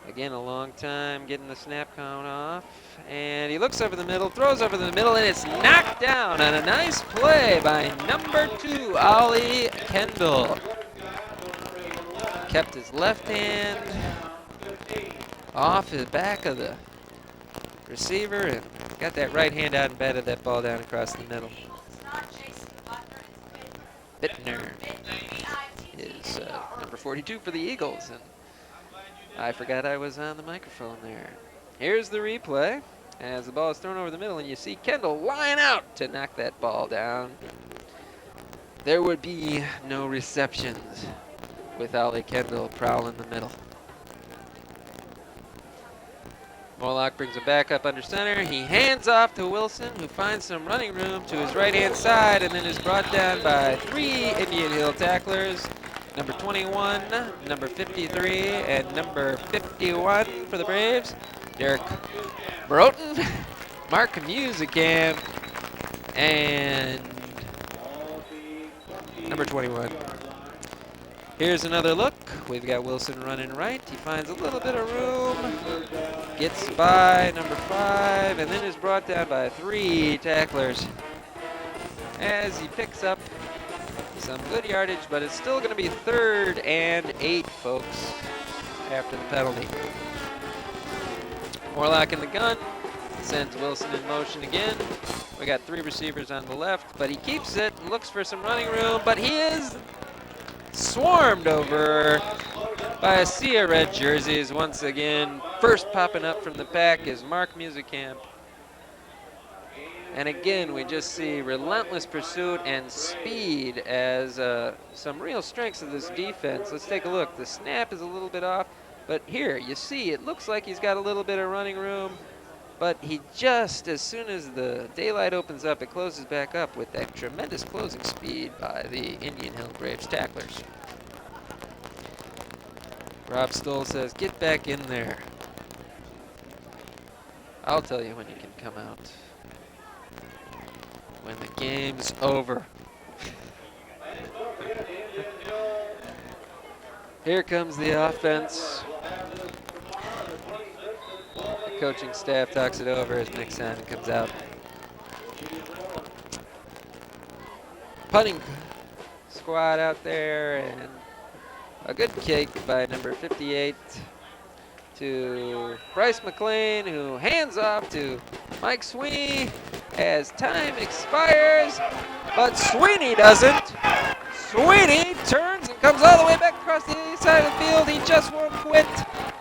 Again, a long time getting the snap count off. And he looks over the middle, throws over the middle, and it's knocked down on a nice play by number 2, Ollie Kendall. Kept his left hand off the back of the receiver and got that right hand out and batted that ball down across the middle. Bittner is number 42 for the Eagles, and I forgot I was on the microphone there. Here's the replay as the ball is thrown over the middle, and you see Kendall line out to knock that ball down. There would be no receptions with Ollie Kendall prowling the middle. Morlock brings it back up under center. He hands off to Wilson, who finds some running room to his right-hand side and then is brought down by 3 Indian Hill tacklers. Number 21, number 53, and number 51 for the Braves. Derek Broughton, Mark Musicamp, and number 21. Here's another look. We've got Wilson running right. He finds a little bit of room. Gets by number 5, and then is brought down by 3 tacklers as he picks up some good yardage, but it's still going to be 3rd and 8, folks, after the penalty. Morlock in the gun, sends Wilson in motion again. We got 3 receivers on the left, but he keeps it and looks for some running room, but he is swarmed over by a sea of red jerseys once again. First popping up from the pack is Mark Musicamp. And again, we just see relentless pursuit and speed as some real strengths of this defense. Let's take a look. The snap is a little bit off, but here you see it looks like he's got a little bit of running room, but he just, as soon as the daylight opens up, it closes back up with that tremendous closing speed by the Indian Hill Braves tacklers. Rob Stoll says, get back in there. I'll tell you when you can come out. When the game's over. Here comes the offense. The coaching staff talks it over as Nick Simon comes out. Punting squad out there, and a good kick by number 58 to Bryce McLean, who hands off to Mike Sweeney as time expires, but Sweeney doesn't. Sweeney turns and comes all the way back across the side of the field. He just won't quit.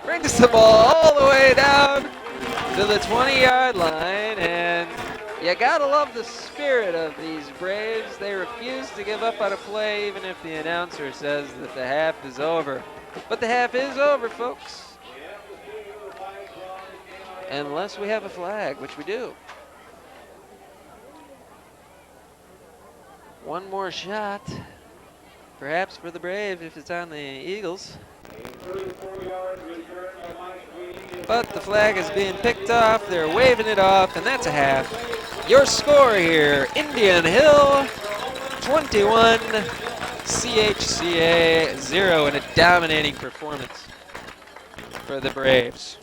Brings the ball all the way down to the 20-yard line, and you gotta love the spirit of these Braves. They refuse to give up on a play even if the announcer says that the half is over. But the half is over, folks. Unless we have a flag, which we do. One more shot, perhaps for the Braves if it's on the Eagles. But the flag is being picked off. They're waving it off, and that's a half. Your score here, Indian Hill 21, chca 0, and a dominating performance for the Braves.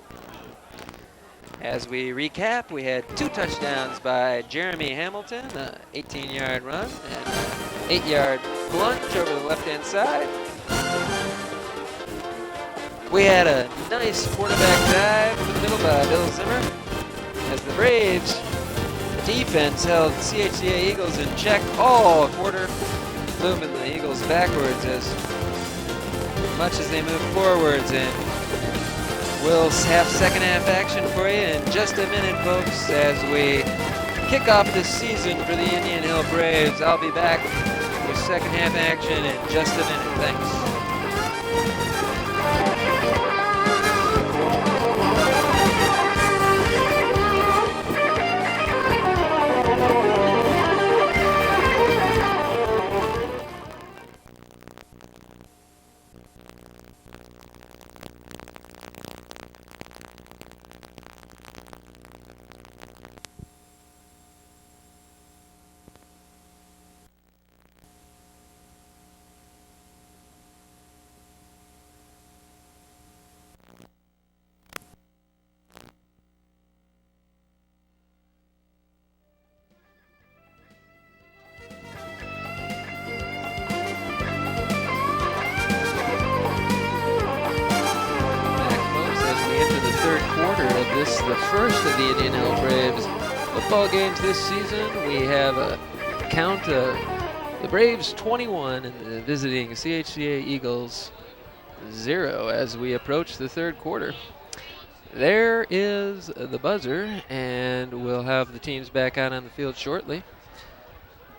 As we recap, we had 2 touchdowns by Jeremy Hamilton, an 18-yard run, and an 8-yard plunge over the left-hand side. We had a nice quarterback dive to the middle by Bill Zimmer, as the Braves defense held chca Eagles in check all quarter, moving the Eagles backwards as much as they move forwards. And we'll have second half action for you in just a minute, folks, as we kick off this season for the Indian Hill Braves. I'll be back with second half action in just a minute. Thanks. The first of the Indian Hill Braves football games this season. We have a count of the Braves 21 and the visiting chca Eagles 0 as we approach the third quarter. There is the buzzer, and we'll have the teams back out on the field shortly.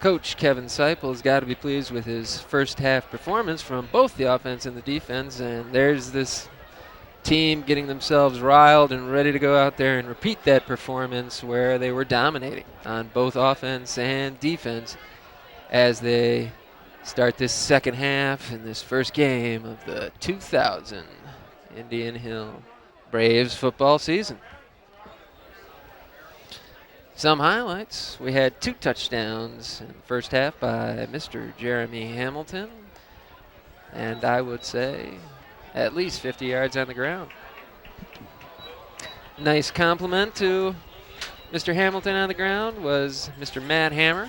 Coach Kevin Seipel has got to be pleased with his first half performance from both the offense and the defense, and there's this team getting themselves riled and ready to go out there and repeat that performance where they were dominating on both offense and defense as they start this second half in this first game of the 2000 Indian Hill Braves football season. Some highlights. We had 2 touchdowns in the first half by Mr. Jeremy Hamilton, and I would say at least 50 yards on the ground. Nice compliment to Mr. Hamilton on the ground was Mr. Matt Hammer.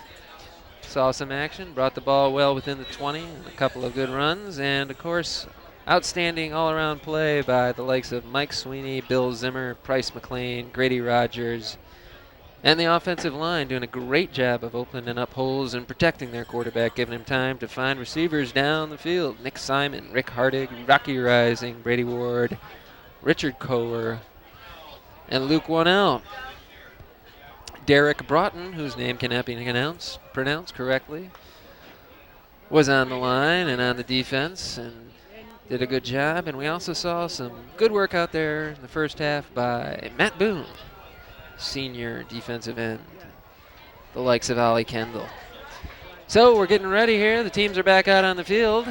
Saw some action, brought the ball well within the 20, and a couple of good runs, and of course, outstanding all-around play by the likes of Mike Sweeney, Bill Zimmer, Bryce McLean, Grady Rogers, and the offensive line doing a great job of opening up holes and protecting their quarterback, giving him time to find receivers down the field. Nick Simon, Rick Hardig, Rocky Rising, Brady Ward, Richard Coer, and Luke Wannell. Derek Broughton, whose name cannot be pronounced correctly, was on the line and on the defense and did a good job. And we also saw some good work out there in the first half by Matt Boone. senior defensive end, the likes of Ollie Kendall. So we're getting ready here. The teams are back out on the field,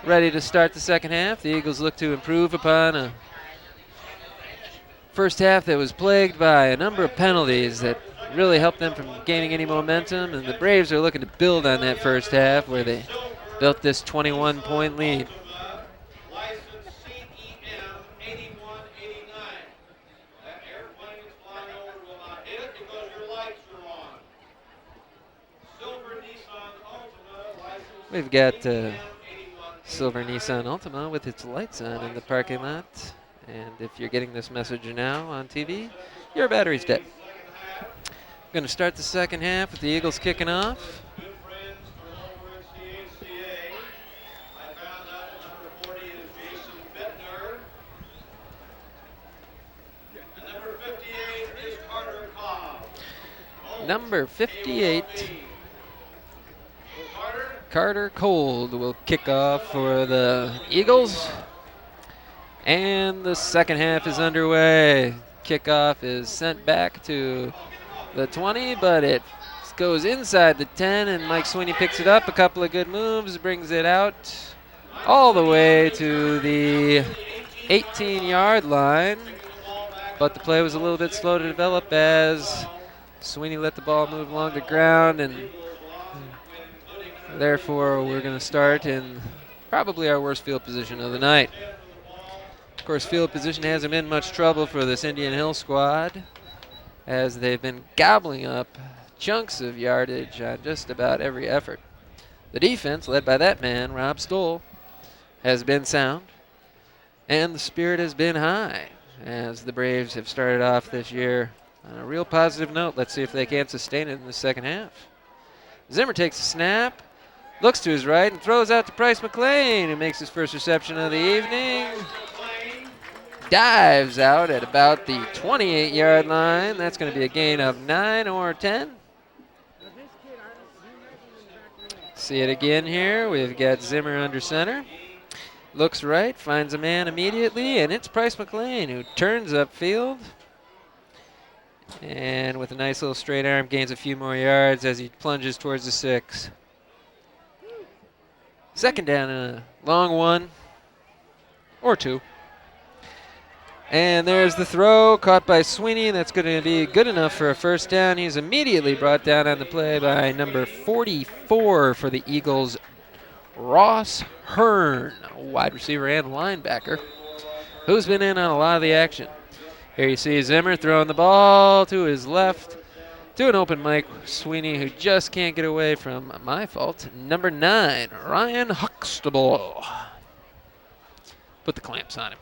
ready to start the second half. The Eagles look to improve upon a first half that was plagued by a number of penalties that really helped them from gaining any momentum, and the Braves are looking to build on that first half where they built this 21-point lead. We've got silver Nissan Altima with its lights on in the parking lot. And if you're getting this message now on TV, your battery's dead. Going to start the second half with the Eagles kicking off. Number 58, Carter Cold will kick off for the Eagles. And the second half is underway. Kickoff is sent back to the 20, but it goes inside the 10, and Mike Sweeney picks it up. A couple of good moves, brings it out all the way to the 18-yard line. But the play was a little bit slow to develop as Sweeney let the ball move along the ground, and therefore we're going to start in probably our worst field position of the night. Of course, field position hasn't been much trouble for this Indian Hill squad, as they've been gobbling up chunks of yardage on just about every effort. The defense, led by that man, Rob Stoll, has been sound, and the spirit has been high, as the Braves have started off this year on a real positive note. Let's see if they can sustain it in the second half. Zimmer takes a snap, looks to his right, and throws out to Bryce McLean, who makes his first reception of the evening. Dives out at about the 28-yard line. That's going to be a gain of 9 or 10. See it again here. We've got Zimmer under center. Looks right, finds a man immediately, and it's Bryce McLean who turns upfield. And with a nice little straight arm, gains a few more yards as he plunges towards the 6. Second down and a long one, or 2. And there's the throw, caught by Sweeney. That's going to be good enough for a first down. He's immediately brought down on the play by number 44 for the Eagles, Ross Hearn, wide receiver and linebacker, who's been in on a lot of the action. Here you see Zimmer throwing the ball to his left to an open Mike Sweeney, who just can't get away from my fault. Number 9, Ryan Huxtable. Put the clamps on him.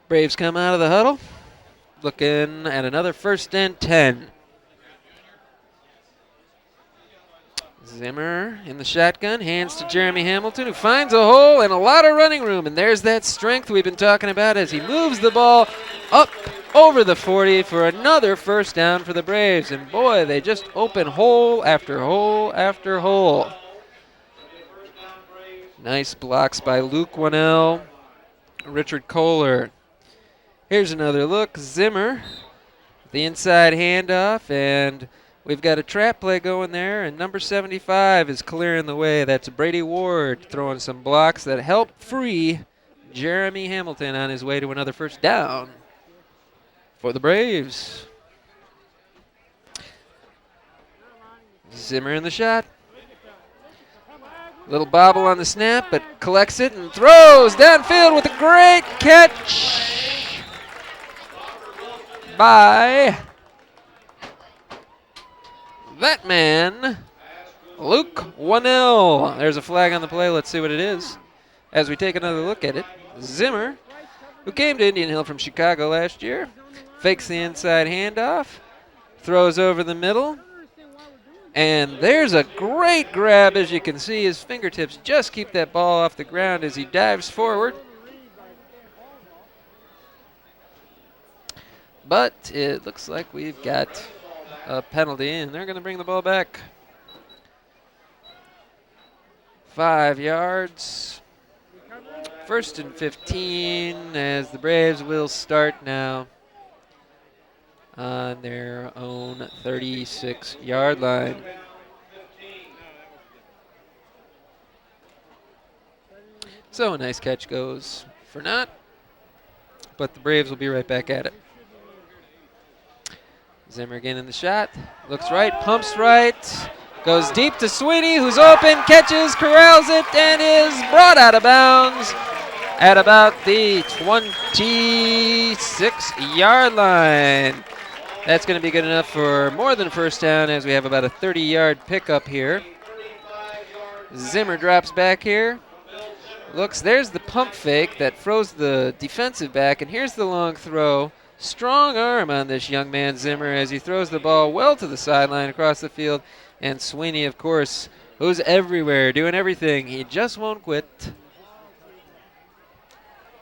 Braves come out of the huddle, looking at another 1st and 10. Zimmer in the shotgun, hands to Jeremy Hamilton, who finds a hole and a lot of running room. And there's that strength we've been talking about as he moves the ball up over the 40 for another first down for the Braves. And boy, they just open hole after hole after hole. Nice blocks by Luke Winnell, Richard Kohler. Here's another look. Zimmer, the inside handoff, and we've got a trap play going there, and number 75 is clearing the way. That's Brady Ward throwing some blocks that help free Jeremy Hamilton on his way to another first down for the Braves. Zimmer in the shot. Little bobble on the snap, but collects it and throws downfield with a great catch by that man, Luke Winnell. There's a flag on the play. Let's see what it is as we take another look at it. Zimmer, who came to Indian Hill from Chicago last year, fakes the inside handoff, throws over the middle, and there's a great grab. As you can see, his fingertips just keep that ball off the ground as he dives forward. But it looks like we've got a penalty, and they're going to bring the ball back. 5 yards. First and 15 as the Braves will start now on their own 36-yard line. So a nice catch goes for naught, but the Braves will be right back at it. Zimmer again in the shot. Looks right, pumps right, goes deep to Sweeney, who's open, catches, corrals it, and is brought out of bounds at about the 26-yard line. That's going to be good enough for more than a first down as we have about a 30-yard pickup here. Zimmer drops back here. Looks, there's the pump fake that froze the defensive back, and here's the long throw. Strong arm on this young man Zimmer as he throws the ball well to the sideline across the field. And Sweeney, of course, who's everywhere, doing everything. He just won't quit.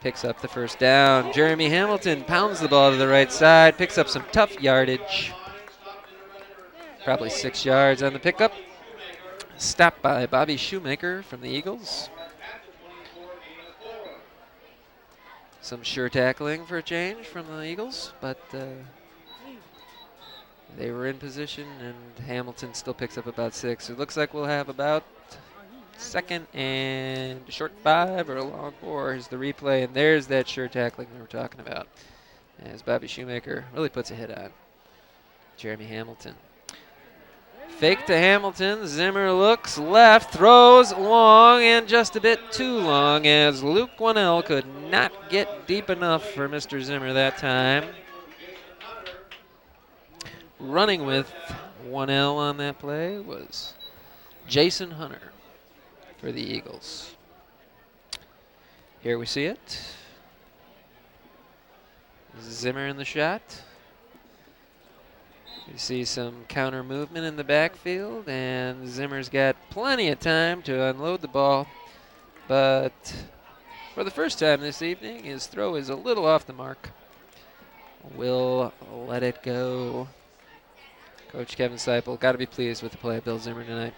Picks up the first down. Jeremy Hamilton pounds the ball to the right side, picks up some tough yardage. Probably 6 yards on the pickup. Stopped by Bobby Shoemaker from the Eagles. Some sure tackling for a change from the Eagles, but they were in position, and Hamilton still picks up about 6. So it looks like we'll have about second and a short 5 or a long 4 is the replay, and there's that sure tackling we were talking about as Bobby Shoemaker really puts a hit on Jeremy Hamilton. Fake to Hamilton. Zimmer looks left, throws long, and just a bit too long as Luke Winnell could not get deep enough for Mr. Zimmer that time. Running with Winnell on that play was Jason Hunter for the Eagles. Here we see it. Zimmer in the shot. You see some counter movement in the backfield, and Zimmer's got plenty of time to unload the ball. But for the first time this evening, his throw is a little off the mark. Will let it go. Coach Kevin Seipel got to be pleased with the play of Bill Zimmer tonight.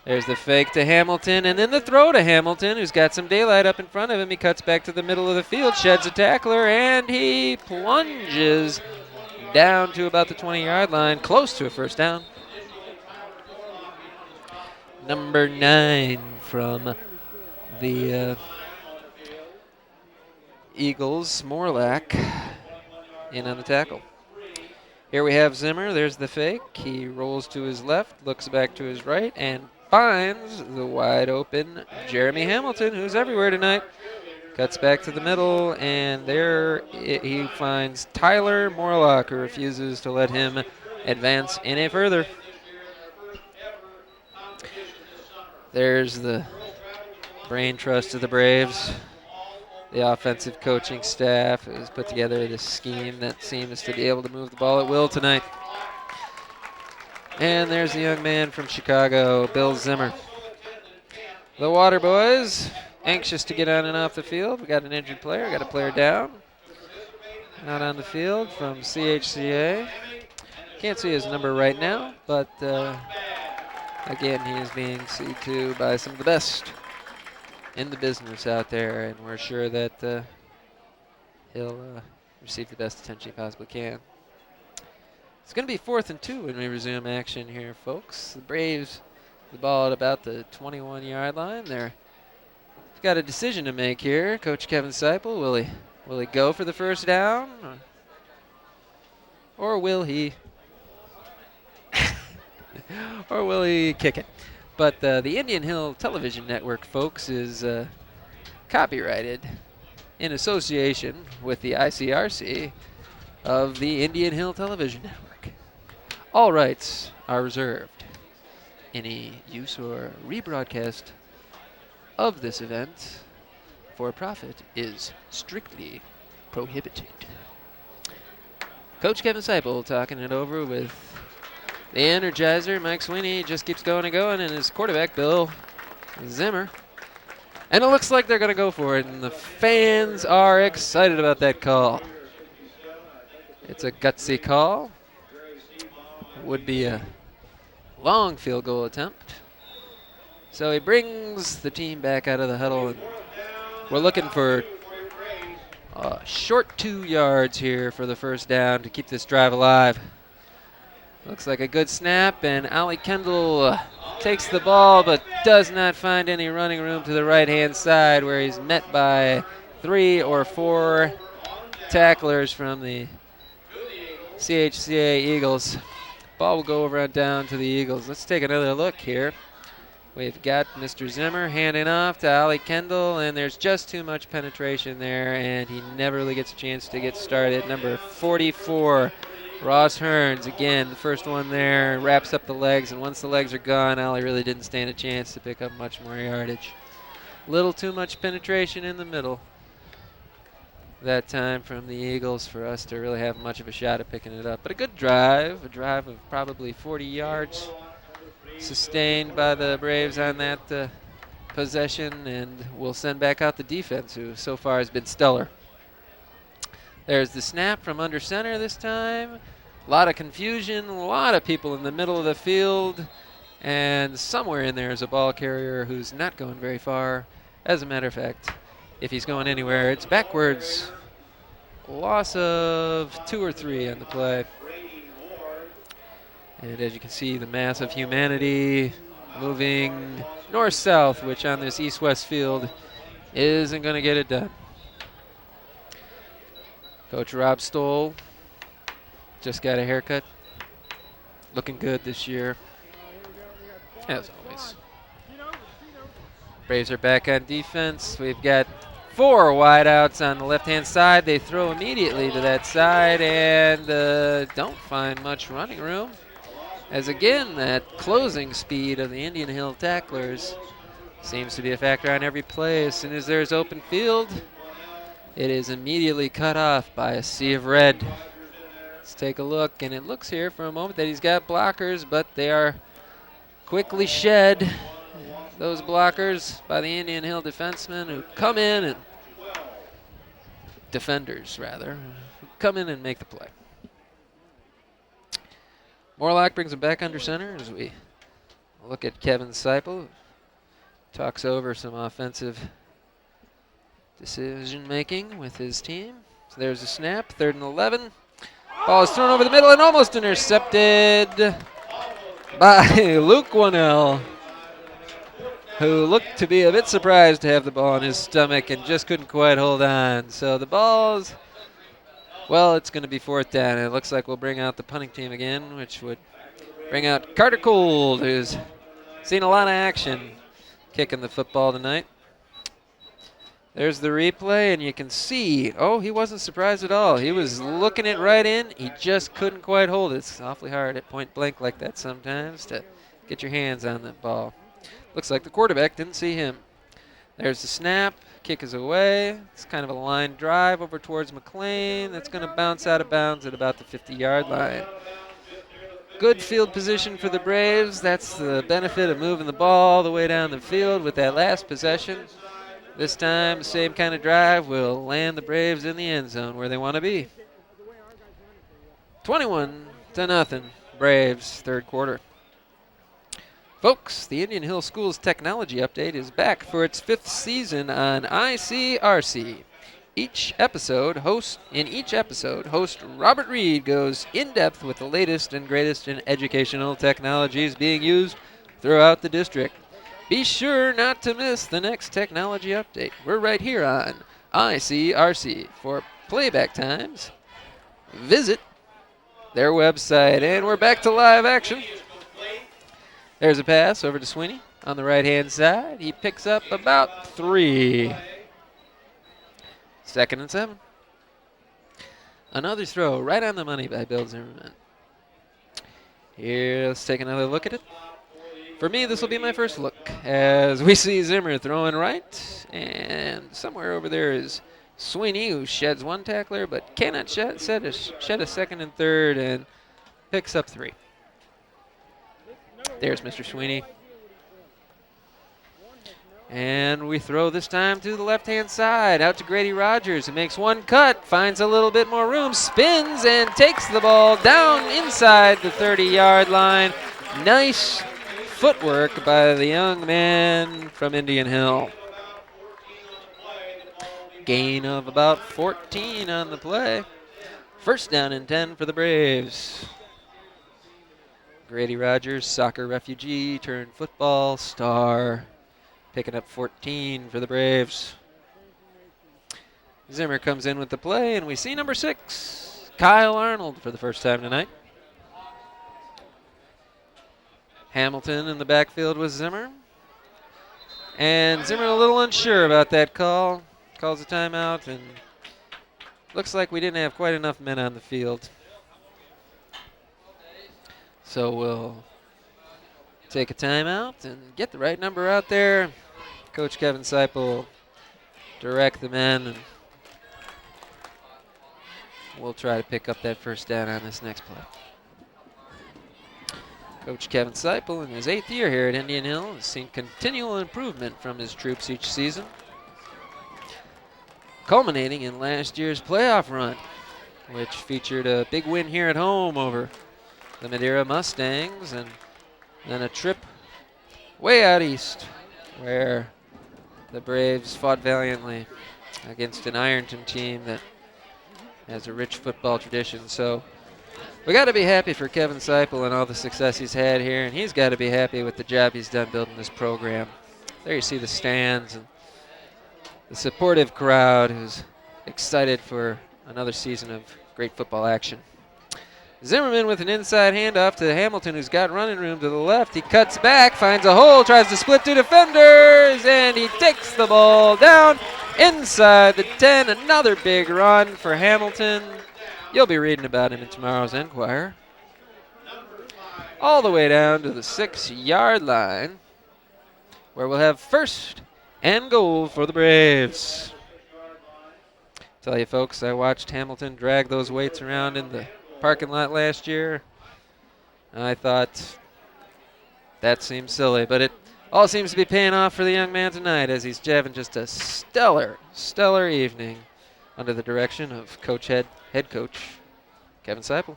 There's the fake to Hamilton, and then the throw to Hamilton, who's got some daylight up in front of him. He cuts back to the middle of the field, sheds a tackler, and he plunges down to about the 20-yard line, close to a first down. Number 9 from the Eagles, Morlack, in on the tackle. Here we have Zimmer. There's the fake. He rolls to his left, looks back to his right, and finds the wide open Jeremy Hamilton, who's everywhere tonight. Cuts back to the middle, and there he finds Tyler Morlock, who refuses to let him advance any further. There's the brain trust of the Braves. The offensive coaching staff has put together this scheme that seems to be able to move the ball at will tonight. And there's the young man from Chicago, Bill Zimmer. The Water Boys, anxious to get on and off the field. We got an injured player, got a player down. Out on the field from CHCA. Can't see his number right now, but again, he is being seen to by some of the best in the business out there, and we're sure that he'll receive the best attention he possibly can. It's going to be 4th and 2 when we resume action here, folks. The Braves, the ball at about the 21-yard line. They've got a decision to make here. Coach Kevin Seipel, will he go for the first down, or will he or will he kick it? But the Indian Hill Television Network, folks, is copyrighted in association with the ICRC of the Indian Hill Television Network. All rights are reserved. Any use or rebroadcast of this event for profit is strictly prohibited. Coach Kevin Seipel talking it over with the Energizer. Mike Sweeney just keeps going and going, and his quarterback, Bill Zimmer. And it looks like they're going to go for it, and the fans are excited about that call. It's a gutsy call. Would be a long field goal attempt. So he brings the team back out of the huddle, and We're looking for short 2 yards here for the first down to keep this drive alive. Looks like a good snap, and Ollie Kendall takes the ball but does not find any running room to the right-hand side, where he's met by 3 or 4 tacklers from the chca Eagles. Ball will go over and down to the Eagles. Let's take another look here. We've got Mr. Zimmer handing off to Ollie Kendall, and there's just too much penetration there, and he never really gets a chance to get started. Number 44, Ross Hearns, again, the first one there, wraps up the legs, and once the legs are gone, Ollie really didn't stand a chance to pick up much more yardage. Little too much penetration in the middle that time from the Eagles for us to really have much of a shot at picking it up. But a good drive, a drive of probably 40 yards sustained by the Braves on that possession, and we'll send back out the defense, who so far has been stellar. There's the snap from under center this time. A lot of confusion, a lot of people in the middle of the field, and somewhere in there is a ball carrier who's not going very far. As a matter of fact, if he's going anywhere, it's backwards. Loss of 2 or 3 on the play. And as you can see, the mass of humanity moving north-south, which on this east-west field isn't going to get it done. Coach Rob Stoll just got a haircut. Looking good this year, as always. Braves are back on defense. We've got 4 wideouts on the left-hand side. They throw immediately to that side and don't find much running room, as again, that closing speed of the Indian Hill tacklers seems to be a factor on every play. As soon as there's open field, it is immediately cut off by a sea of red. Let's take a look, and it looks here for a moment that he's got blockers, but they are quickly shed, those blockers, by the Indian Hill defensemen who come in, and defenders rather, who come in and make the play. Morlock brings him back under center as we look at Kevin Seipel, who talks over some offensive decision making with his team. So there's a snap, 3rd and 11. Ball is thrown over the middle and almost intercepted by Luke Winnell, who looked to be a bit surprised to have the ball in his stomach and just couldn't quite hold on. So the ball's, well, it's going to be 4th down. It looks like we'll bring out the punting team again, which would bring out Carter Cold, who's seen a lot of action kicking the football tonight. There's the replay, and you can see, oh, he wasn't surprised at all. He was looking it right in. He just couldn't quite hold it. It's awfully hard at point blank like that sometimes to get your hands on that ball. Looks like the quarterback didn't see him. There's the snap. Kick is away. It's kind of a line drive over towards McLean. That's going to bounce out of bounds at about the 50-yard line. Good field position for the Braves. That's the benefit of moving the ball all the way down the field with that last possession. This time, the same kind of drive will land the Braves in the end zone where they want to be. 21-0, Braves, 3rd quarter. Folks, the Indian Hill Schools Technology Update is back for its 5th season on ICRC. In each episode, host Robert Reed goes in-depth with the latest and greatest in educational technologies being used throughout the district. Be sure not to miss the next technology update. We're right here on ICRC. For playback times, visit their website. And we're back to live action. There's a pass over to Sweeney on the right-hand side. He picks up about 3. 2nd and 7. Another throw right on the money by Bill Zimmerman. Here, let's take another look at it. For me, this will be my first look as we see Zimmer throwing right, and somewhere over there is Sweeney, who sheds 1 tackler but cannot shed a 2nd and 3rd and picks up 3. There's Mr. Sweeney. And we throw this time to the left-hand side, out to Grady Rogers, who makes 1 cut, finds a little bit more room, spins, and takes the ball down inside the 30-yard line. Nice footwork by the young man from Indian Hill. gain of about 14 on the play. First down and 10 for the Braves. Grady Rogers, soccer refugee turned football star, picking up 14 for the Braves. Zimmer comes in with the play, and we see number 6, Kyle Arnold, for the first time tonight. Hamilton in the backfield with Zimmer. And Zimmer a little unsure about that call. Calls a timeout, and looks like we didn't have quite enough men on the field. So we'll take a timeout and get the right number out there. Coach Kevin Seipel will direct the men, and we'll try to pick up that first down on this next play. Coach Kevin Seipel, in his 8th year here at Indian Hill, has seen continual improvement from his troops each season, culminating in last year's playoff run, which featured a big win here at home over the Madeira Mustangs, and then a trip way out east where the Braves fought valiantly against an Ironton team that has a rich football tradition. So we got to be happy for Kevin Seipel and all the success he's had here, and he's got to be happy with the job he's done building this program. There you see the stands and the supportive crowd who's excited for another season of great football action. Zimmerman with an inside handoff to Hamilton, who's got running room to the left. He cuts back, finds a hole, tries to split 2 defenders, and he takes the ball down inside the 10. Another big run for Hamilton. You'll be reading about him in tomorrow's Enquirer. All the way down to the 6-yard line, where we'll have first and goal for the Braves. Tell you folks, I watched Hamilton drag those weights around in the parking lot last year. I thought that seemed silly, but it all seems to be paying off for the young man tonight, as he's having just a stellar evening under the direction of head coach Kevin Seipel.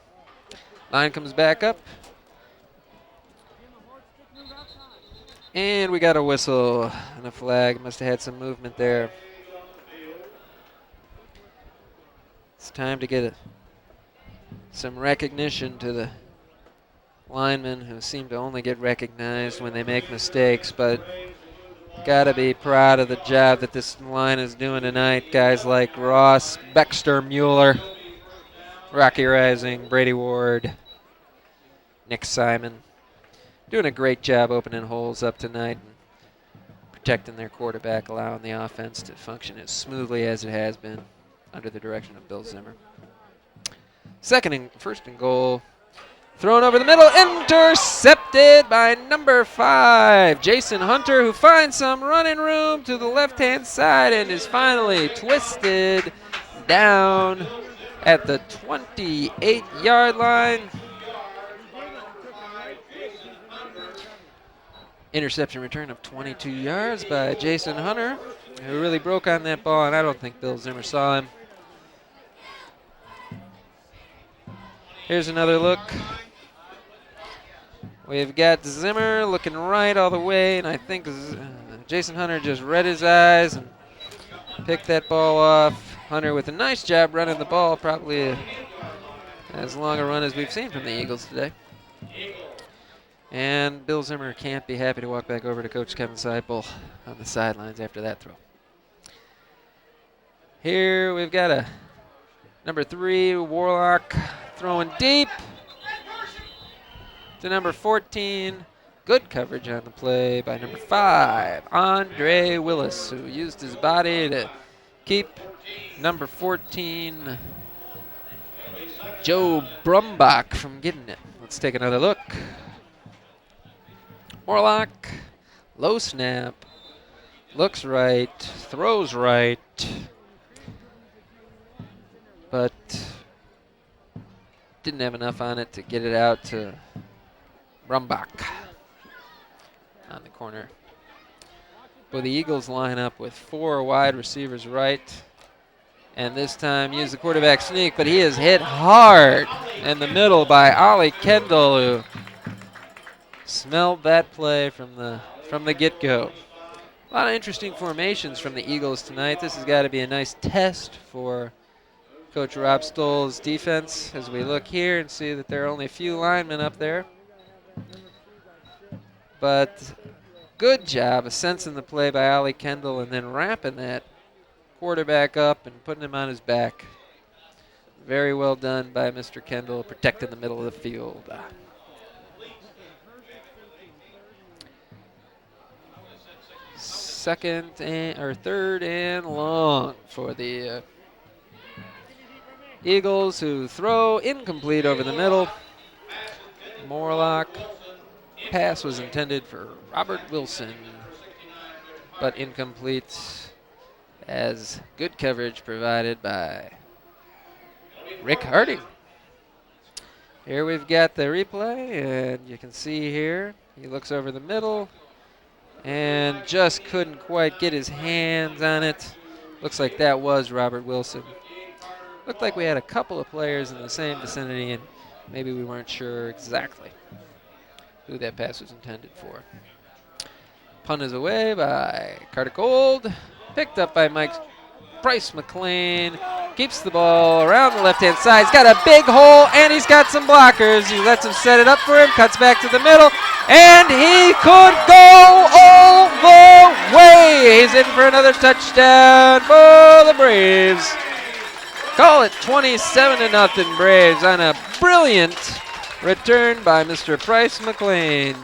Line comes back up, and we got a whistle and a flag. Must have had some movement there. It's time to get some recognition to the linemen, who seem to only get recognized when they make mistakes, but gotta be proud of the job that this line is doing tonight. Guys like Ross, Baxter, Mueller, Rocky Rising, Brady Ward, Nick Simon, doing a great job opening holes up tonight and protecting their quarterback, allowing the offense to function as smoothly as it has been under the direction of Bill Zimmer. First and goal. Thrown over the middle, intercepted by number 5, Jason Hunter, who finds some running room to the left-hand side and is finally twisted down at the 28-yard line. Interception return of 22 yards by Jason Hunter, who really broke on that ball, and I don't think Bill Zimmer saw him. Here's another look. We've got Zimmer looking right all the way, and I think Jason Hunter just read his eyes and picked that ball off. Hunter with a nice job running the ball, probably as long a run as we've seen from the Eagles today. And Bill Zimmer can't be happy to walk back over to Coach Kevin Seipel on the sidelines after that throw. Here we've got a number 3, Warlock, throwing deep to number 14. Good coverage on the play by number 5, Andre Willis, who used his body to keep number 14, Joe Brumbach, from getting it. Let's take another look. Warlock, low snap, looks right, throws right, but didn't have enough on it to get it out to Brumbach on the corner. But the Eagles line up with 4 wide receivers right, and this time use the quarterback sneak, but he is hit hard in the middle by Ollie Kendall, who smelled that play from the get-go. A lot of interesting formations from the Eagles tonight. This has got to be a nice test for Coach Rob Stoll's defense as we look here and see that there are only a few linemen up there. But good job of sensing the play by Ollie Kendall and then wrapping that quarterback up and putting him on his back. Very well done by Mr. Kendall, protecting the middle of the field. Third and long for the Eagles, who throw incomplete over the middle. Morlock. Pass was intended for Robert Wilson, but incomplete as good coverage provided by Rick Harding. Here we've got the replay, and you can see here, he looks over the middle and just couldn't quite get his hands on it. Looks like that was Robert Wilson. Looked like we had a couple of players in the same vicinity, and maybe we weren't sure exactly who that pass was intended for. Punt is away by Carter Gold. Picked up by Mike Price McLean. Keeps the ball around the left-hand side. He's got a big hole, and he's got some blockers. He lets him set it up for him, cuts back to the middle, and he could go all the way. He's in for another touchdown for the Braves. Call it 27-0 Braves on a brilliant return by Mr. Price McLean.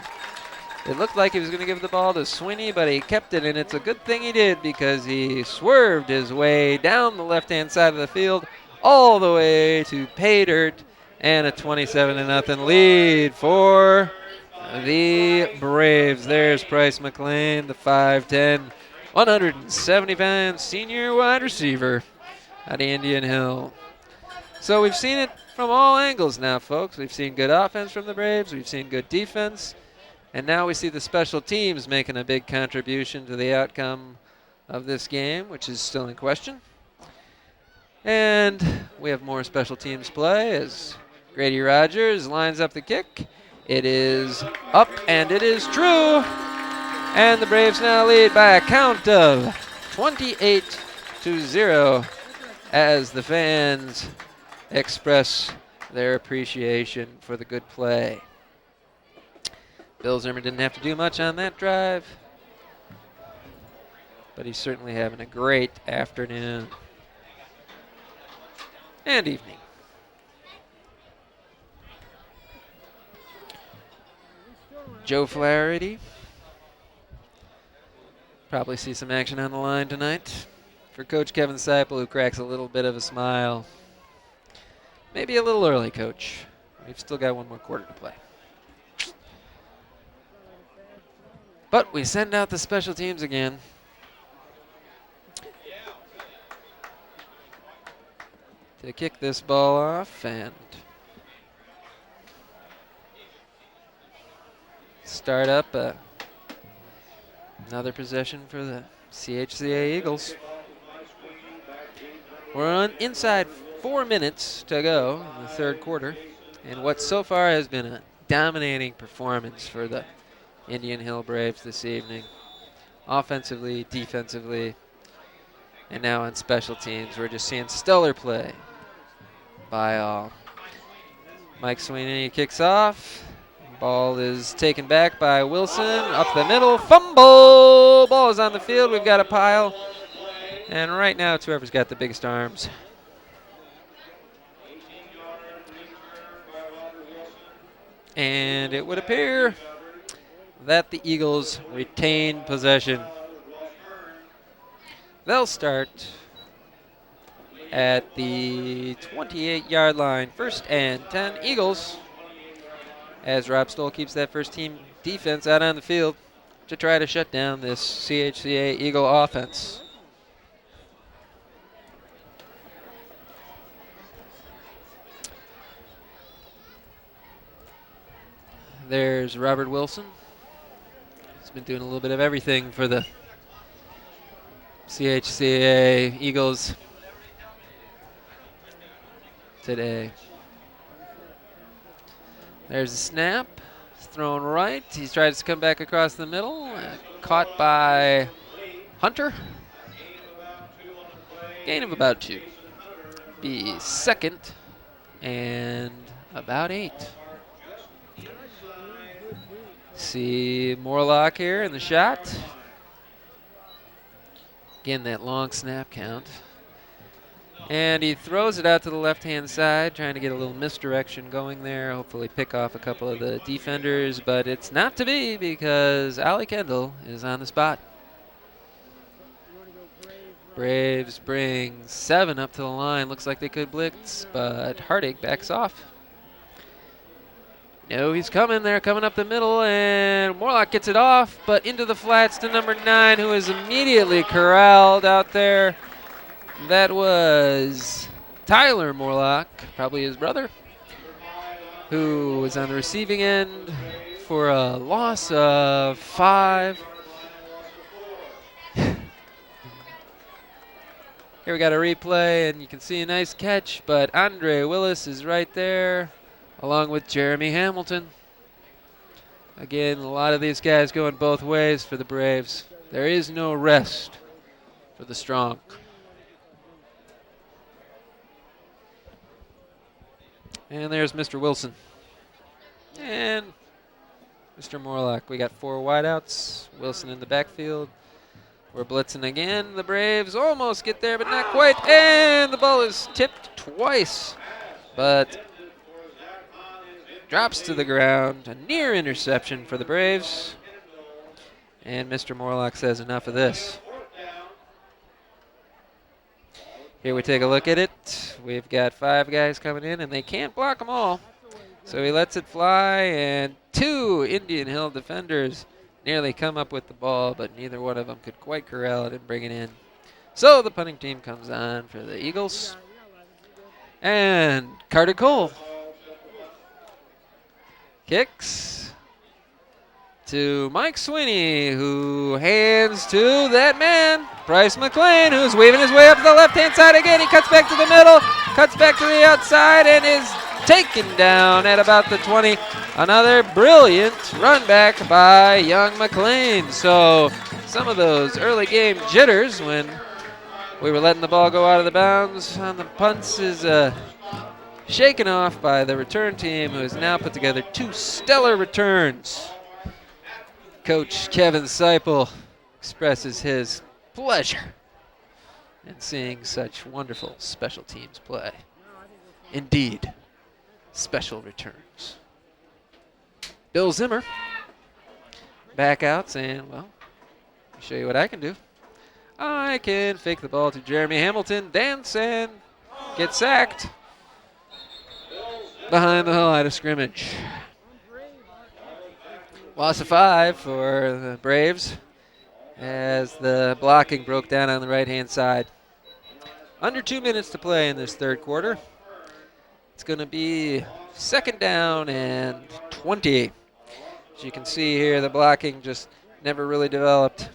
It looked like he was going to give the ball to Sweeney, but he kept it, and it's a good thing he did because he swerved his way down the left-hand side of the field all the way to pay dirt, and a 27-0 lead for the Braves. There's Price McLean, the 5'10", 170-pound senior wide receiver out of Indian Hill. So we've seen it from all angles now, folks. We've seen good offense from the Braves. We've seen good defense. And now we see the special teams making a big contribution to the outcome of this game, which is still in question. And we have more special teams play as Grady Rogers lines up the kick. It is up, and it is true. And the Braves now lead by a count of 28-0 as the fans express their appreciation for the good play. Bill Zimmer didn't have to do much on that drive, but he's certainly having a great afternoon and evening. Joe Flaherty. Probably see some action on the line tonight for Coach Kevin Seipel, who cracks a little bit of a smile. Maybe a little early, Coach. We've still got one more quarter to play. But we send out the special teams again. To kick this ball off and start up another possession for the chca Eagles. We're on inside 4 minutes to go in the third quarter, and what so far has been a dominating performance for the Indian Hill Braves this evening. Offensively, defensively, and now on special teams. We're just seeing stellar play by all. Mike Sweeney kicks off. Ball is taken back by Wilson. Up the middle. Fumble! Ball is on the field. We've got a pile. And right now it's whoever's got the biggest arms. And it would appear that the Eagles retain possession. They'll start at the 28-yard line. 1st and 10 Eagles, as Rob Stoll keeps that first team defense out on the field to try to shut down this chca Eagle offense. There's Robert Wilson. He's been doing a little bit of everything for the chca Eagles today. There's a snap. It's thrown right. He tries to come back across the middle. Caught by Hunter. Gain of about 2. Be second and about 8. See Morlock here in the shot. Again, that long snap count. And he throws it out to the left-hand side, trying to get a little misdirection going there, hopefully pick off a couple of the defenders, but it's not to be because Allie Kendall is on the spot. Braves bring 7 up to the line. Looks like they could blitz, but Hardig backs off. No, he's coming. They're coming up the middle, and Morlock gets it off, but into the flats to number 9, who is immediately corralled out there. That was Tyler Morlock, probably his brother, who was on the receiving end for a loss of 5. Here we got a replay, and you can see a nice catch, but Andre Willis is right there, along with Jeremy Hamilton. Again, a lot of these guys going both ways for the Braves. There is no rest for the strong. And there's Mr. Wilson. And Mr. Morlock. We got 4 wideouts. Wilson in the backfield. We're blitzing again. The Braves almost get there, but not quite. And the ball is tipped twice, but drops to the ground. A near interception for the Braves. And Mr. Morlock says enough of this. Here we take a look at it. We've got 5 guys coming in, and they can't block them all. So he lets it fly, and 2 Indian Hill defenders nearly come up with the ball, but neither one of them could quite corral it and bring it in. So the punting team comes on for the Eagles. And Carter Cole kicks to Mike Sweeney, who hands to that man, Bryce McLean, who's weaving his way up to the left-hand side again. He cuts back to the middle, cuts back to the outside, and is taken down at about the 20. Another brilliant run back by young McLean. So some of those early game jitters when we were letting the ball go out of the bounds on the punts is shaken off by the return team, who has now put together 2 stellar returns. Coach Kevin Seipel expresses his pleasure in seeing such wonderful special teams play. Indeed, special returns. Bill Zimmer back out saying, well, I'll show you what I can do. I can fake the ball to Jeremy Hamilton, dance, and get sacked behind the line of scrimmage. Loss of 5 for the Braves as the blocking broke down on the right-hand side. Under 2 minutes to play in this third quarter. It's going to be 2nd down and 20. As you can see here, the blocking just never really developed,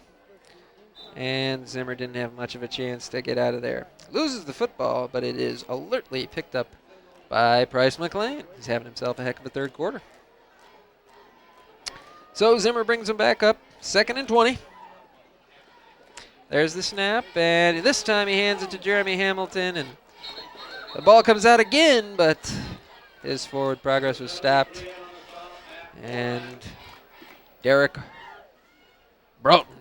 and Zimmer didn't have much of a chance to get out of there. Loses the football, but it is alertly picked up by Bryce McLean. He's having himself a heck of a third quarter. So Zimmer brings him back up, 2nd and 20. There's the snap, and this time he hands it to Jeremy Hamilton, and the ball comes out again, but his forward progress was stopped. And Derek Broughton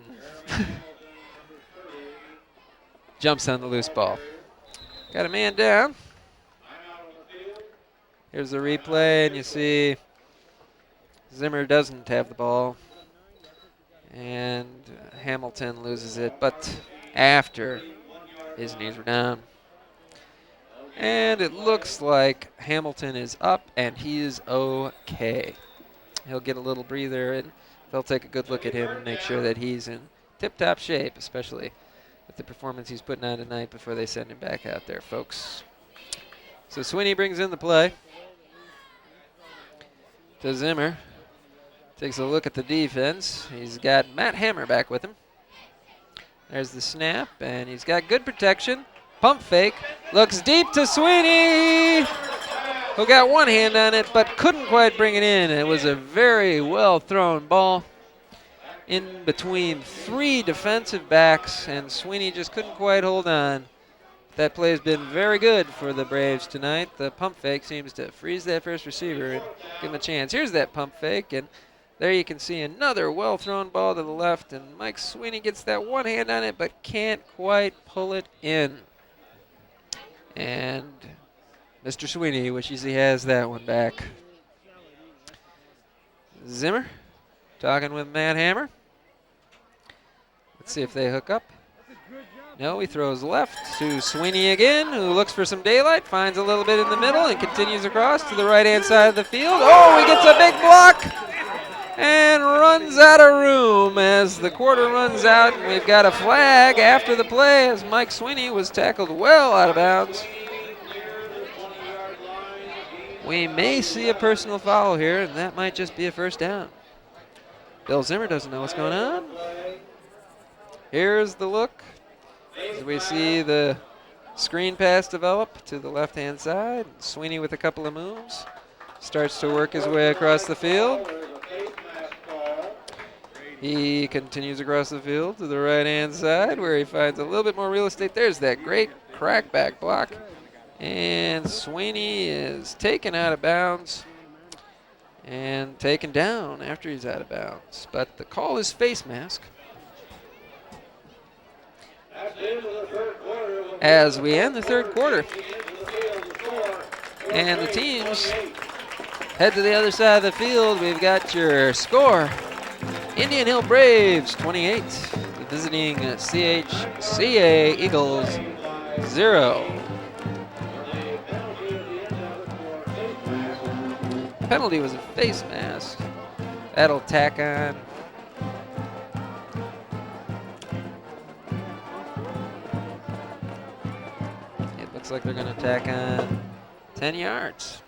jumps on the loose ball. Got a man down. Here's the replay, and you see Zimmer doesn't have the ball, and Hamilton loses it, but after his knees were down. And it looks like Hamilton is up, and he is okay. He'll get a little breather, and they'll take a good look at him and make sure that he's in tip-top shape, especially with the performance he's putting on tonight before they send him back out there, folks. So Sweeney brings in the play to Zimmer. Takes a look at the defense. He's got Matt Hammer back with him. There's the snap, and he's got good protection. Pump fake. Looks deep to Sweeney, who got one hand on it but couldn't quite bring it in. It was a very well thrown ball in between 3 defensive backs, and Sweeney just couldn't quite hold on. That play has been very good for the Braves tonight. The pump fake seems to freeze that first receiver and give him a chance. Here's that pump fake, and there you can see another well-thrown ball to the left, and Mike Sweeney gets that one hand on it but can't quite pull it in. And Mr. Sweeney wishes he has that one back. Zimmer talking with Matt Hammer. Let's see if they hook up. No, he throws left to Sweeney again, who looks for some daylight, finds a little bit in the middle, and continues across to the right-hand side of the field. Oh, he gets a big block and runs out of room as the quarter runs out. And we've got a flag after the play as Mike Sweeney was tackled well out of bounds. We may see a personal foul here, and that might just be a first down. Bill Zimmer doesn't know what's going on. Here's the look. As we see the screen pass develop to the left-hand side. Sweeney with a couple of moves. Starts to work his way across the field. He continues across the field to the right-hand side where he finds a little bit more real estate. There's that great crackback block. And Sweeney is taken out of bounds and taken down after he's out of bounds. But the call is face mask. As we end the third quarter. And the teams head to the other side of the field. We've got your score. Indian Hill Braves 28, visiting chca Eagles 0. Penalty was a face mask. That'll tack on. It looks like they're going to tack on 10 yards.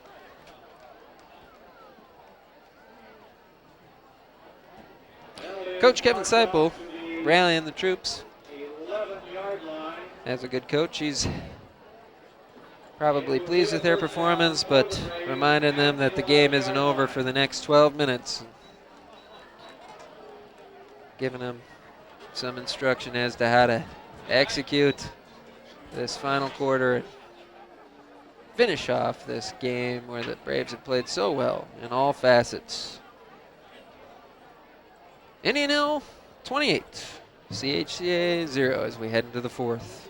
Coach Kevin Seipel rallying the troops. As a good coach, he's probably pleased with their performance, but reminding them that the game isn't over for the next 12 minutes. Giving them some instruction as to how to execute this final quarter and finish off this game where the Braves have played so well in all facets. Indian Hill 28, chca 0 as we head into the fourth.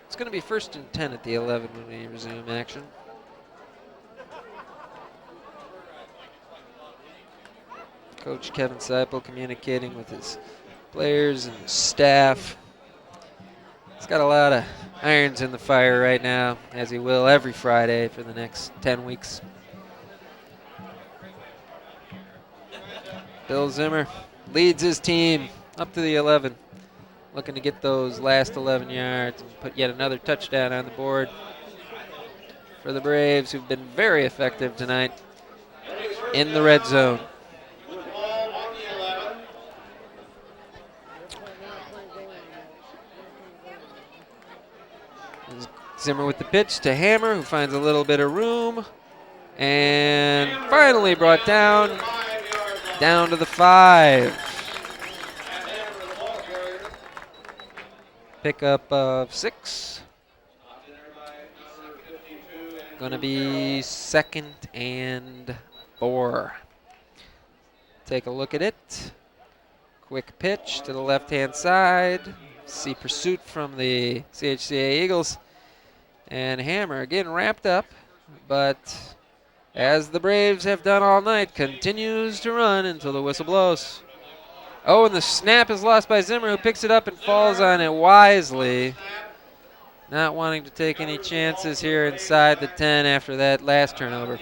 It's going to be 1st and 10 at the 11 when we resume action. Coach Kevin Seipel communicating with his players and staff. He's got a lot of irons in the fire right now, as he will every Friday for the next 10 weeks. Bill Zimmer leads his team up to the 11, looking to get those last 11 yards and put yet another touchdown on the board for the Braves, who've been very effective tonight in the red zone. Zimmer with the pitch to Hammer, who finds a little bit of room, and finally brought down to the 5. Pickup of 6. Gonna be 2nd and 4. Take a look at it. Quick pitch to the left-hand side. See pursuit from the chca Eagles. And Hammer again wrapped up, but as the Braves have done all night, continues to run until the whistle blows. Oh, and the snap is lost by Zimmer, who picks it up and falls on it wisely. Not wanting to take any chances here inside the 10 after that last turnover.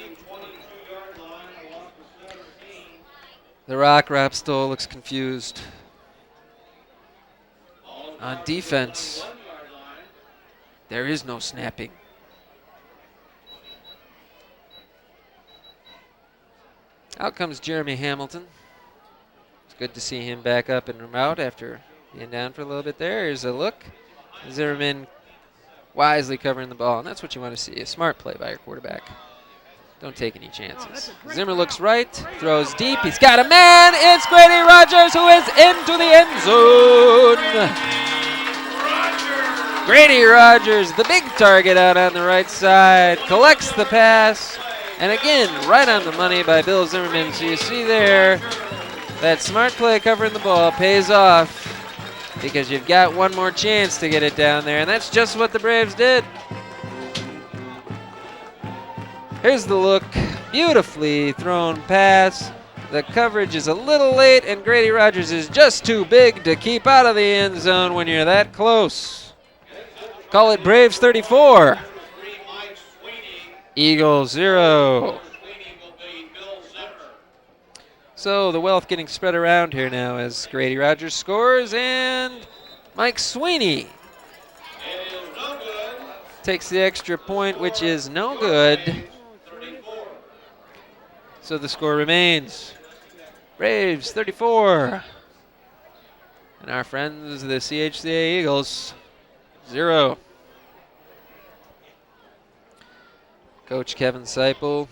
The Rock Rapstol looks confused. On defense, there is no snapping. Out comes Jeremy Hamilton. It's good to see him back up and out after being down for a little bit there. Here's a look. Zimmerman wisely covering the ball, and that's what you want to see, a smart play by your quarterback. Don't take any chances. Zimmer looks right, throws deep. He's got a man. It's Grady Rogers who is into the end zone. Grady Rogers, the big target out on the right side, collects the pass. And again, right on the money by Bill Zimmerman. So you see there, that smart play covering the ball pays off because you've got one more chance to get it down there. And that's just what the Braves did. Here's the look. Beautifully thrown pass. The coverage is a little late, and Grady Rogers is just too big to keep out of the end zone when you're that close. Call it Braves 34. Eagles 0. So the wealth getting spread around here now as Grady Rogers scores, and Mike Sweeney takes the extra point, which is no good. So the score remains Braves 34. And our friends, the chca Eagles, 0. Coach Kevin Seipel,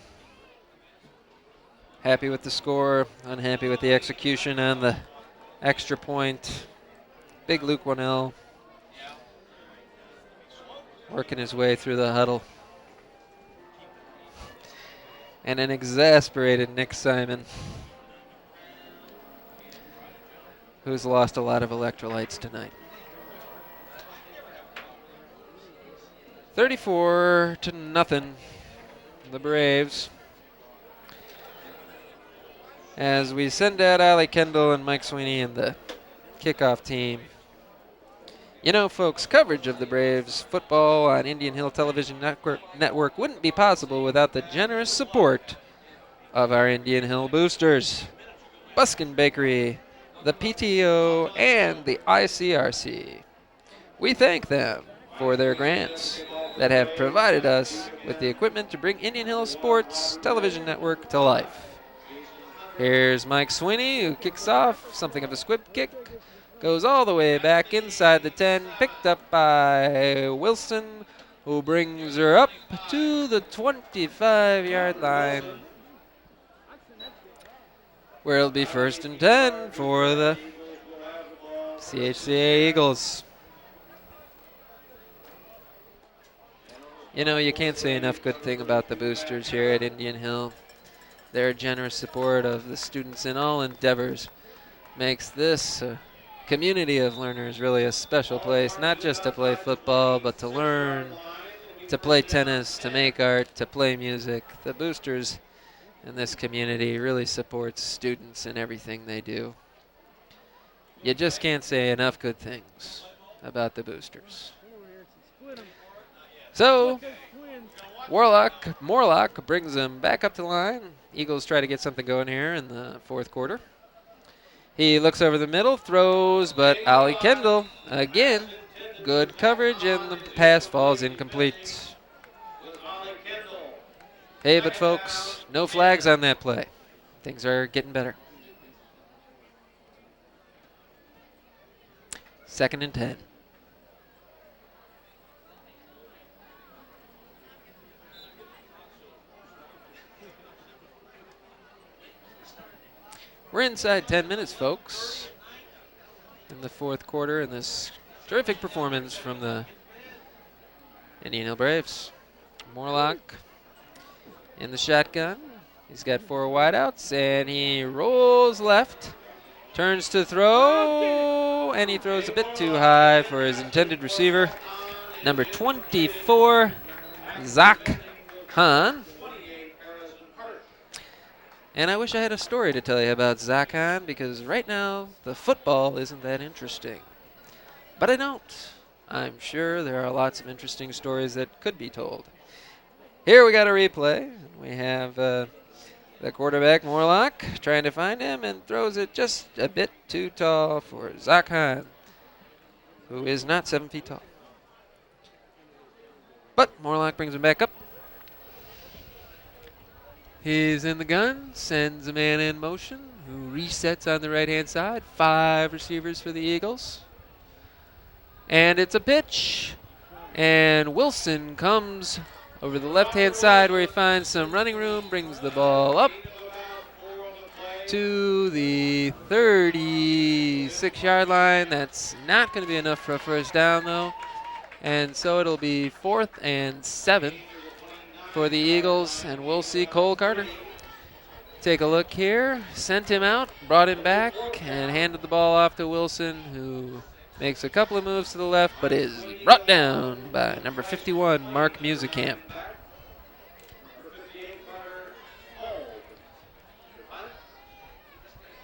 happy with the score, unhappy with the execution on the extra point. Big Luke Wannell working his way through the huddle. And an exasperated Nick Simon, who's lost a lot of electrolytes tonight. 34-0, the Braves. As we send out Allie Kendall and Mike Sweeney and the kickoff team. You know, folks, coverage of the Braves football on Indian Hill Television Network wouldn't be possible without the generous support of our Indian Hill boosters, Buskin Bakery, the PTO, and the ICRC. We thank them for their grants that have provided us with the equipment to bring Indian Hill Sports Television Network to life. Here's Mike Sweeney, who kicks off something of a squib kick. Goes all the way back inside the 10, picked up by Wilson, who brings her up to the 25-yard line, where it'll be 1st and 10 for the chca Eagles. You know, you can't say enough good thing about the boosters here at Indian Hill. Their generous support of the students in all endeavors makes this community of learners really a special place, not just to play football, but to learn, to play tennis, to make art, to play music. The boosters in this community really support students in everything they do. You just can't say enough good things about the boosters. So, Morlock brings them back up to the line. Eagles try to get something going here in the fourth quarter. He looks over the middle, throws, but Allie Kendall, again, good coverage, and the pass falls incomplete. Hey, but folks, no flags on that play. Things are getting better. 2nd and 10. We're inside 10 minutes, folks, in the fourth quarter, and this terrific performance from the Indian Hill Braves. Morlock in the shotgun. He's got 4 wideouts, and he rolls left, turns to throw, and he throws a bit too high for his intended receiver, number 24, Zach Hahn. And I wish I had a story to tell you about Zach Hahn, because right now the football isn't that interesting. But I don't. I'm sure there are lots of interesting stories that could be told. Here we got a replay. We have the quarterback, Morlock, trying to find him and throws it just a bit too tall for Zach Hahn, who is not 7 feet tall. But Morlock brings him back up. He's in the gun, sends a man in motion, who resets on the right-hand side. 5 receivers for the Eagles. And it's a pitch. And Wilson comes over the left-hand side where he finds some running room, brings the ball up to the 36-yard line. That's not going to be enough for a first down, though. And so it'll be 4th and 7 for the Eagles, and we'll see Cole Carter. Take a look here. Sent him out, brought him back, and handed the ball off to Wilson, who makes a couple of moves to the left, but is brought down by number 51, Mark Musikamp.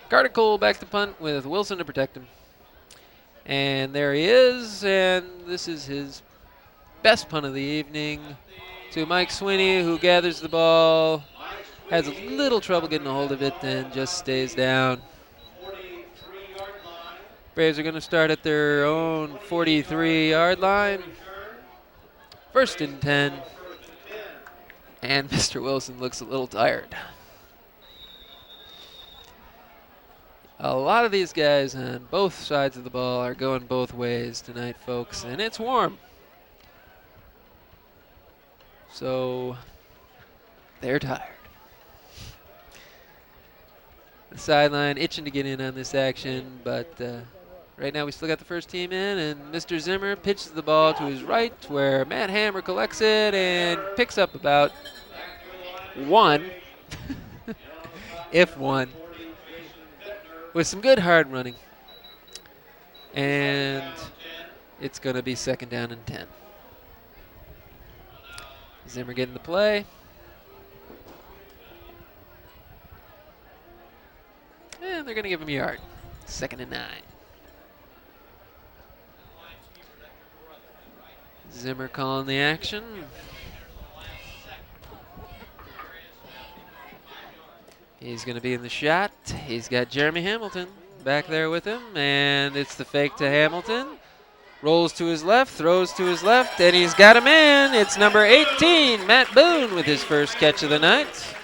Carter Cole back to punt with Wilson to protect him. And there he is, and this is his best punt of the evening to Mike Sweeney, who gathers the ball, has a little trouble getting a hold of it, and just stays down. Braves are going to start at their own 43-yard line. 1st and 10. And Mr. Wilson looks a little tired. A lot of these guys on both sides of the ball are going both ways tonight, folks, and it's warm. So they're tired. The sideline itching to get in on this action, but right now we still got the first team in, and Mr. Zimmer pitches the ball to his right where Matt Hammer collects it and picks up about 1, if 1, with some good hard running. And it's going to be 2nd down and 10. Zimmer getting the play. And they're going to give him a yard. 2nd and 9. Zimmer calling the action. He's going to be in the shot. He's got Jeremy Hamilton back there with him, and it's the fake to Hamilton. Rolls to his left, throws to his left, and he's got a man. It's number 18, Matt Boone, with his first catch of the night.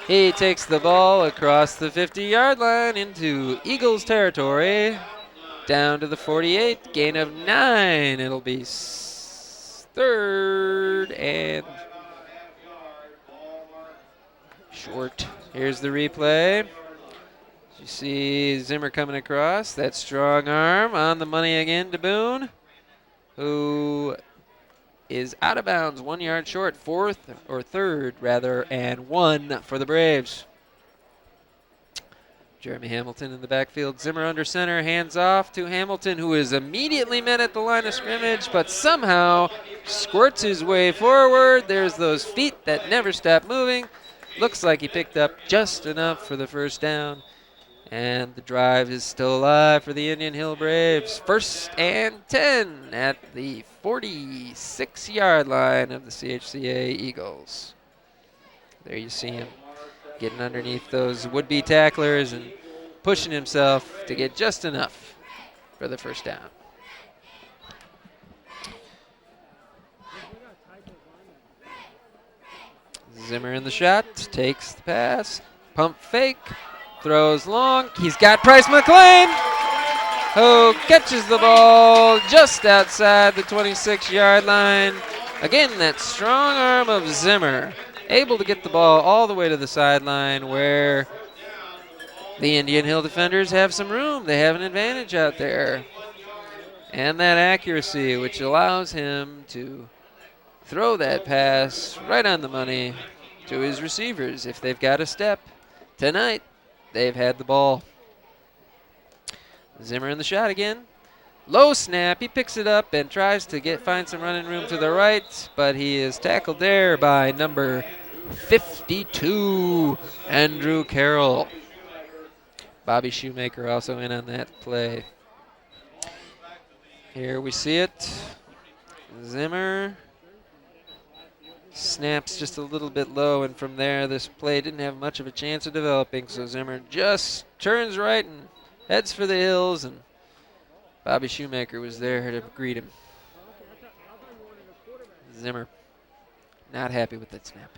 He takes the ball across the 50-yard line into Eagles territory, down to the 48, gain of 9. It'll be 3rd and short. Here's the replay. You see Zimmer coming across. That strong arm on the money again to Boone, who is out of bounds, 1 yard short, 3rd rather, and 1 for the Braves. Jeremy Hamilton in the backfield. Zimmer under center, hands off to Hamilton, who is immediately met at the line of scrimmage, but somehow squirts his way forward. There's those feet that never stop moving. Looks like he picked up just enough for the first down. And the drive is still alive for the Indian Hill Braves. 1st and 10 at the 46-yard line of the CHCA Eagles. There you see him getting underneath those would-be tacklers and pushing himself to get just enough for the first down. Zimmer in the shot, takes the pass, pump fake, throws long. He's got Bryce McLean, who catches the ball just outside the 26-yard line. Again, that strong arm of Zimmer, able to get the ball all the way to the sideline where the Indian Hill defenders have some room. They have an advantage out there. And that accuracy, which allows him to throw that pass right on the money to his receivers if they've got a step. Tonight, they've had the ball. Zimmer in the shot again. Low snap. He picks it up and tries to find some running room to the right, but he is tackled there by number 52, Andrew Carroll. Bobby Shoemaker also in on that play. Here we see it. Zimmer snaps just a little bit low, and from there this play didn't have much of a chance of developing, so Zimmer just turns right and heads for the hills, and Bobby Shoemaker was there to greet him. Zimmer not happy with that snap.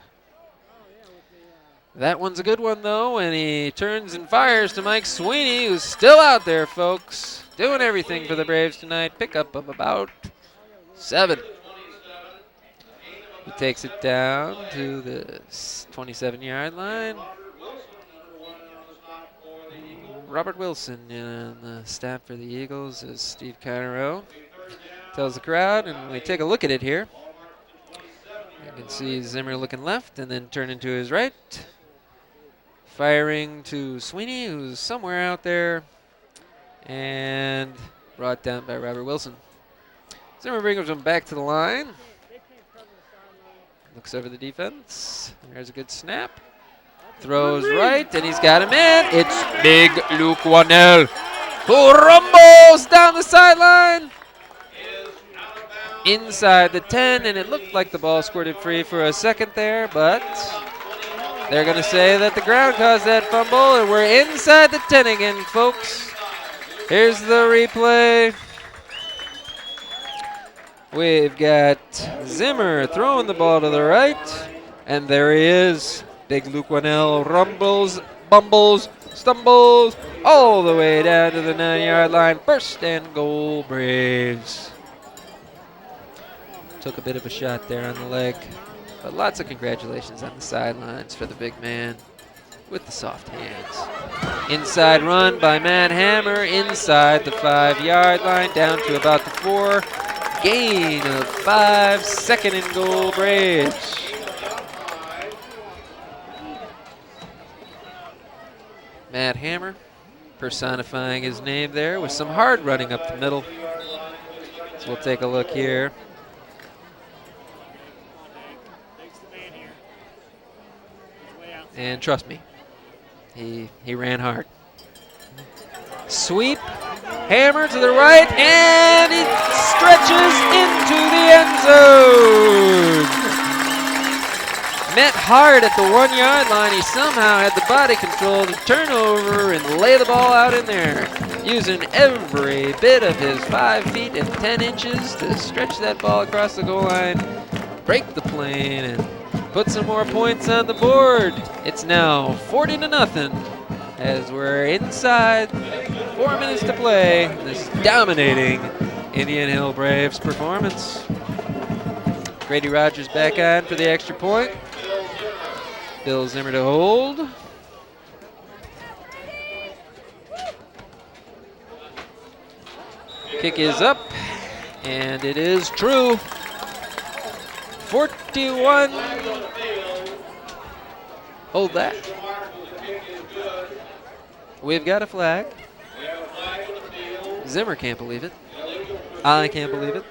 That one's a good one, though, and he turns and fires to Mike Sweeney, who's still out there, folks, doing everything for the Braves tonight. Pickup of about 7. He takes it down to the 27-yard line. Robert Wilson in the staff for the Eagles is Steve Conroe. Tells the crowd, and we take a look at it here. You can see Zimmer looking left and then turning to his right. Firing to Sweeney, who's somewhere out there, and brought down by Robert Wilson. Zimmer brings him back to the line. Looks over the defense. There's a good snap. Throws right, and he's got him in. It's big Luke Wannell, who rumbles down the sideline. Inside the 10, and it looked like the ball squirted free for a second there, but they're going to say that the ground caused that fumble, and we're inside the 10 again, folks. Here's the replay. We've got Zimmer throwing the ball to the right, and there he is. Big Luke Wannell rumbles, bumbles, stumbles, all the way down to the 9-yard line. First and goal, Braves. Took a bit of a shot there on the leg, but lots of congratulations on the sidelines for the big man with the soft hands. Inside run by Matt Hammer inside the 5-yard line down to about the 4. Gain of 5, second and goal, Braves. Matt Hammer personifying his name there with some hard running up the middle. So we'll take a look here. And trust me, he ran hard. Sweep, Hammer to the right, and he stretches into the end zone. Met hard at the 1-yard line. He somehow had the body control to turn over and lay the ball out in there, using every bit of his 5 feet and 10 inches to stretch that ball across the goal line, break the plane, and put some more points on the board. It's now 40-0 as we're inside 4 minutes to play. This dominating Indian Hill Braves performance. Grady Rogers back on for the extra point. Bill Zimmer to hold. Kick is up, and it is true. 41. Hold that. We've got a flag. Zimmer can't believe it. I can't believe it.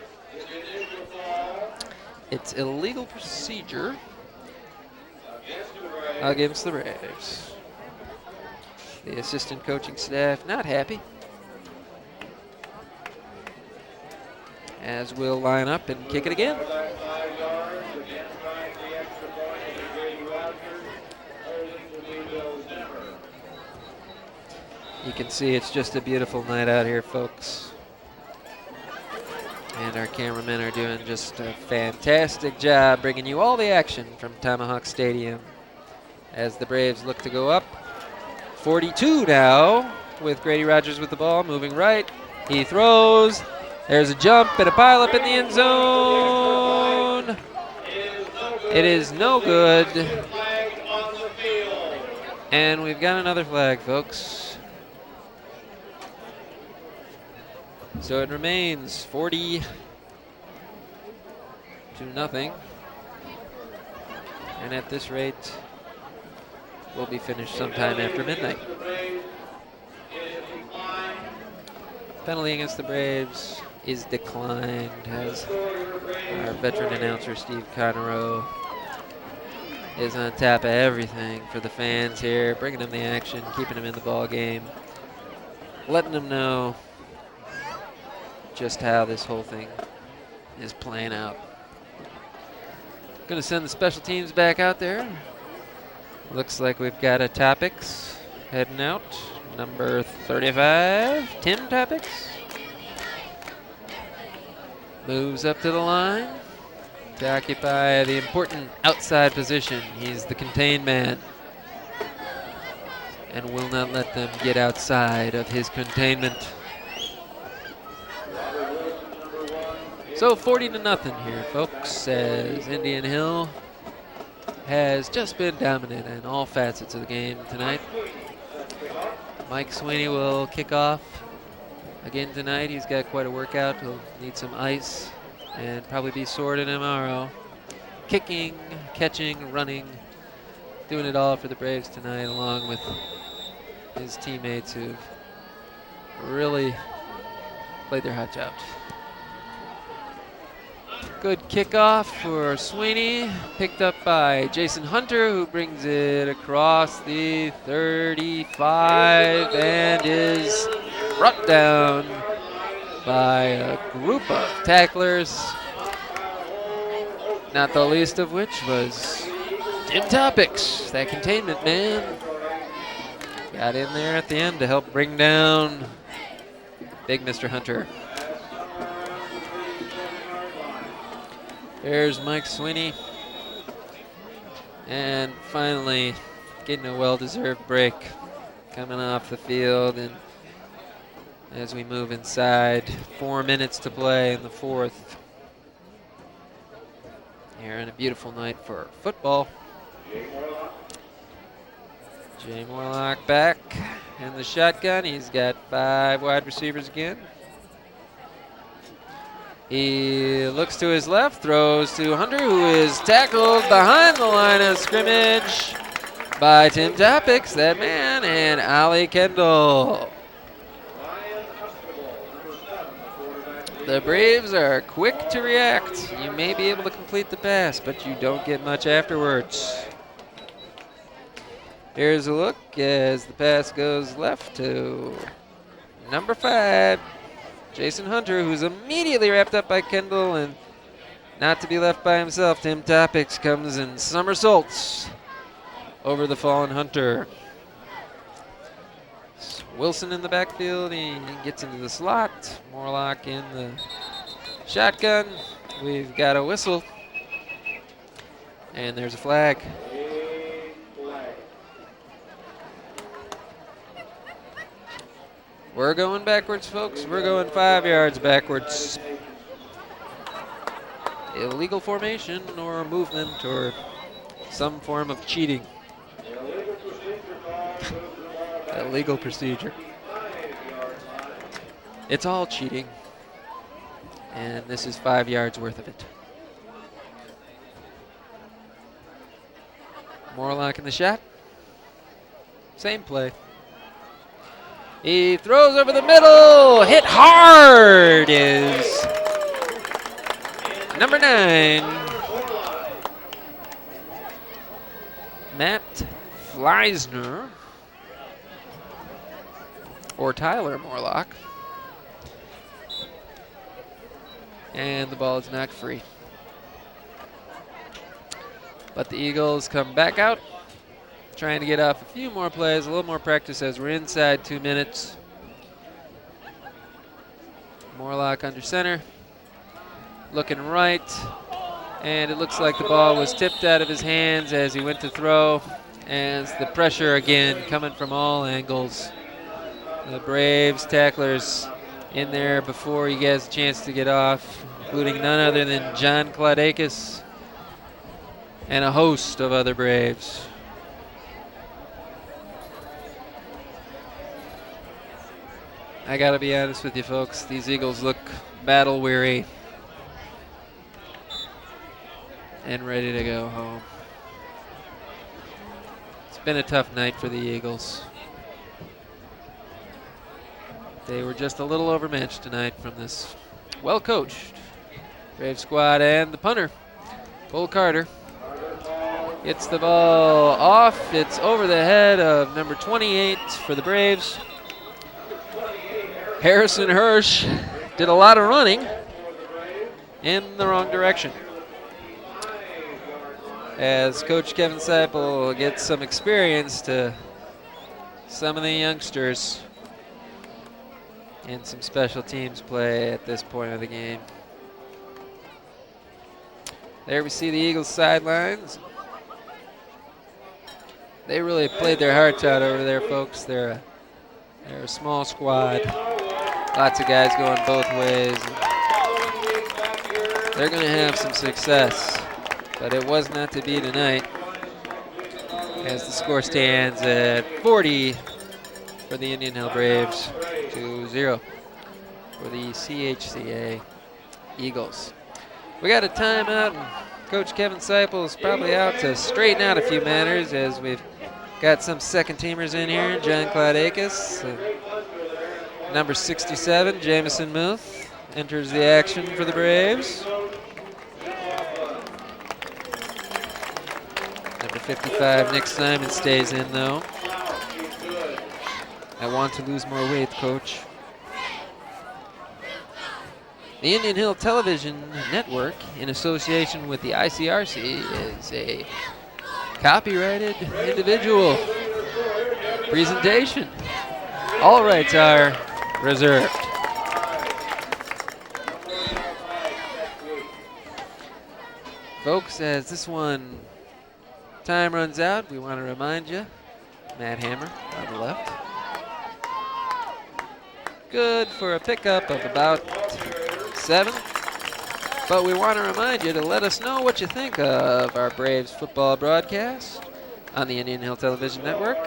It's illegal procedure against the Braves. The assistant coaching staff not happy, as we'll line up and kick it again. You can see it's just a beautiful night out here, folks. And our cameramen are doing just a fantastic job bringing you all the action from Tomahawk Stadium as the Braves look to go up. 42 now with Grady Rogers with the ball, moving right. He throws. There's a jump and a pileup in the end zone. It is no good. And we've got another flag, folks. So it remains 40-0. And at this rate, we'll be finished sometime after midnight. Penalty against the Braves is declined as our veteran announcer, Steve Conroe, is on top of everything for the fans here, bringing them the action, keeping them in the ball game, letting them know just how this whole thing is playing out. Going to send the special teams back out there. Looks like we've got a Topics heading out. Number 35, Tim Topics. Moves up to the line to occupy the important outside position. He's the contained man and will not let them get outside of his containment. So 40-0 here, folks, as Indian Hill has just been dominant in all facets of the game tonight. Mike Sweeney will kick off again tonight. He's got quite a workout. He'll need some ice and probably be sore tomorrow. Kicking, catching, running, doing it all for the Braves tonight, along with his teammates who've really played their hot jobs. Good kickoff for Sweeney, picked up by Jason Hunter, who brings it across the 35 and is brought down by a group of tacklers, not the least of which was Tim Topics, that containment man. Got in there at the end to help bring down big Mr. Hunter. There's Mike Sweeney. And finally getting a well-deserved break coming off the field. And as we move inside, 4 minutes to play in the fourth. Here on a beautiful night for football. Jay Morlock back in the shotgun. He's got 5 wide receivers again. He looks to his left, throws to Hunter, who is tackled behind the line of scrimmage by Tim Topics, that man, and Ali Kendall. The Braves are quick to react. You may be able to complete the pass, but you don't get much afterwards. Here's a look as the pass goes left to number 5. Jason Hunter, who's immediately wrapped up by Kendall, and not to be left by himself, Tim Topics comes and somersaults over the fallen Hunter. Wilson in the backfield, he gets into the slot. Morlock in the shotgun. We've got a whistle, and there's a flag. We're going backwards, folks. We're going 5 yards backwards. Illegal formation or movement or some form of cheating. Illegal procedure. It's all cheating. And this is 5 yards worth of it. Morlock in the shot. Same play. He throws over the middle, hit hard is number 9, Matt Fleisner, or Tyler Morlock. And the ball is knocked free. But the Eagles come back out, trying to get off a few more plays, a little more practice as we're inside 2 minutes. Morlock under center, looking right, and it looks like the ball was tipped out of his hands as he went to throw, as the pressure again coming from all angles. The Braves tacklers in there before he gets a chance to get off, including none other than John Claudakis and a host of other Braves. I gotta be honest with you folks, these Eagles look battle weary and ready to go home. It's been a tough night for the Eagles. They were just a little overmatched tonight from this well-coached Brave squad, and the punter, Cole Carter, gets the ball off. It's over the head of number 28 for the Braves. Harrison Hirsch did a lot of running in the wrong direction, as Coach Kevin Seipel gets some experience to some of the youngsters in some special teams play at this point of the game. There we see the Eagles sidelines. They really played their hearts out over there, folks. They're a small squad. Lots of guys going both ways. they're going to have some success. But it was not to be tonight, as the score stands at 40 for the Indian Hill Braves to 0 for the CHCA Eagles. We got a timeout, and Coach Kevin Seipel is probably out to straighten out a few matters, as we've got some second teamers in here. John Claude Akes, number 67, Jamison Muth, enters the action for the Braves. Number 55, Nick Simon, stays in, though. I want to lose more weight, Coach. The Indian Hill Television Network, in association with the ICRC, is a copyrighted individual presentation. All rights are reserved. Folks, as this one time runs out, we want to remind you, Matt Hammer on the left. Good for a pickup of about 7. But we want to remind you to let us know what you think of our Braves football broadcast on the Indian Hill Television Network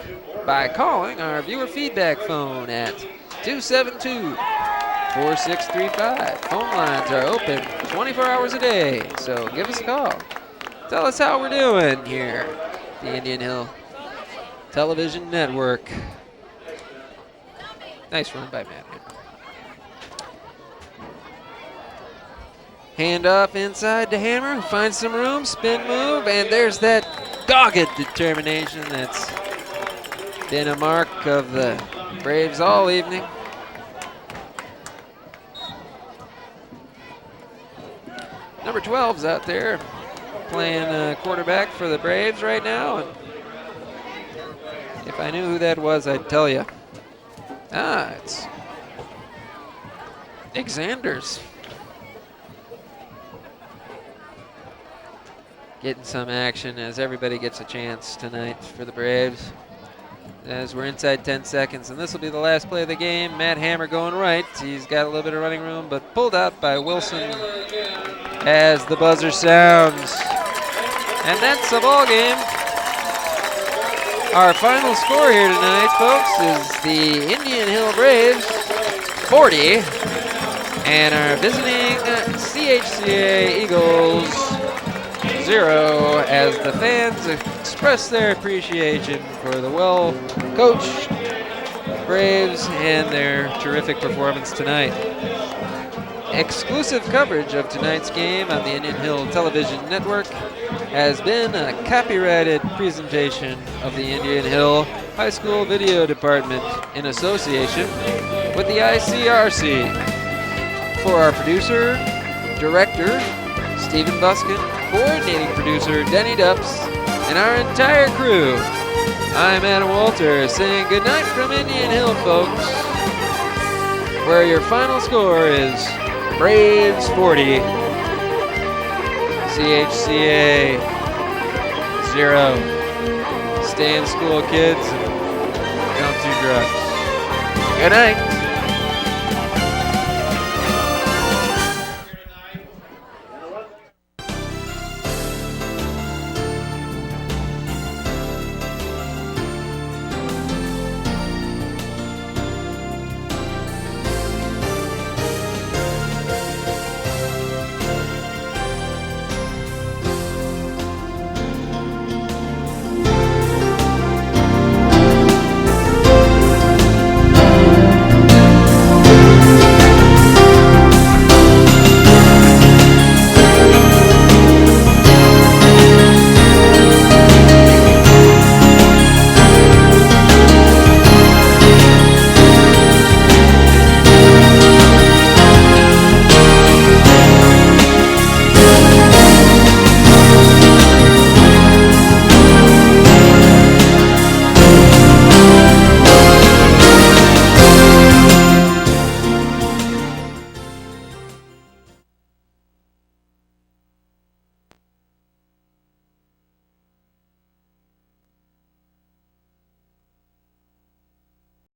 by calling our viewer feedback phone at 272-4635. Phone lines are open 24 hours a day, so give us a call. Tell us how we're doing here at the Indian Hill Television Network. Nice run by Matt. Hand off inside to Hammer, who finds some room, spin move, and there's that dogged determination that's been a mark of the Braves all evening. Number 12's out there playing quarterback for the Braves right now. And if I knew who that was, I'd tell you. It's Nick Zanders. Getting some action as everybody gets a chance tonight for the Braves. As we're inside 10 seconds, and this will be the last play of the game. Matt Hammer going right. He's got a little bit of running room, but pulled out by Wilson as the buzzer sounds. And that's the ball game. Our final score here tonight, folks, is the Indian Hill Braves 40 and our visiting CHCA Eagles 0, as the fans express their appreciation for the well-coached Braves and their terrific performance tonight. Exclusive coverage of tonight's game on the Indian Hill Television Network has been a copyrighted presentation of the Indian Hill High School Video Department in association with the ICRC. For our producer, director, Stephen Buskin, coordinating producer, Denny Dupps, and our entire crew, I'm Adam Walter saying goodnight from Indian Hill, folks, where your final score is Braves 40, CHCA 0. Stay in school, kids, and don't do drugs. Good night.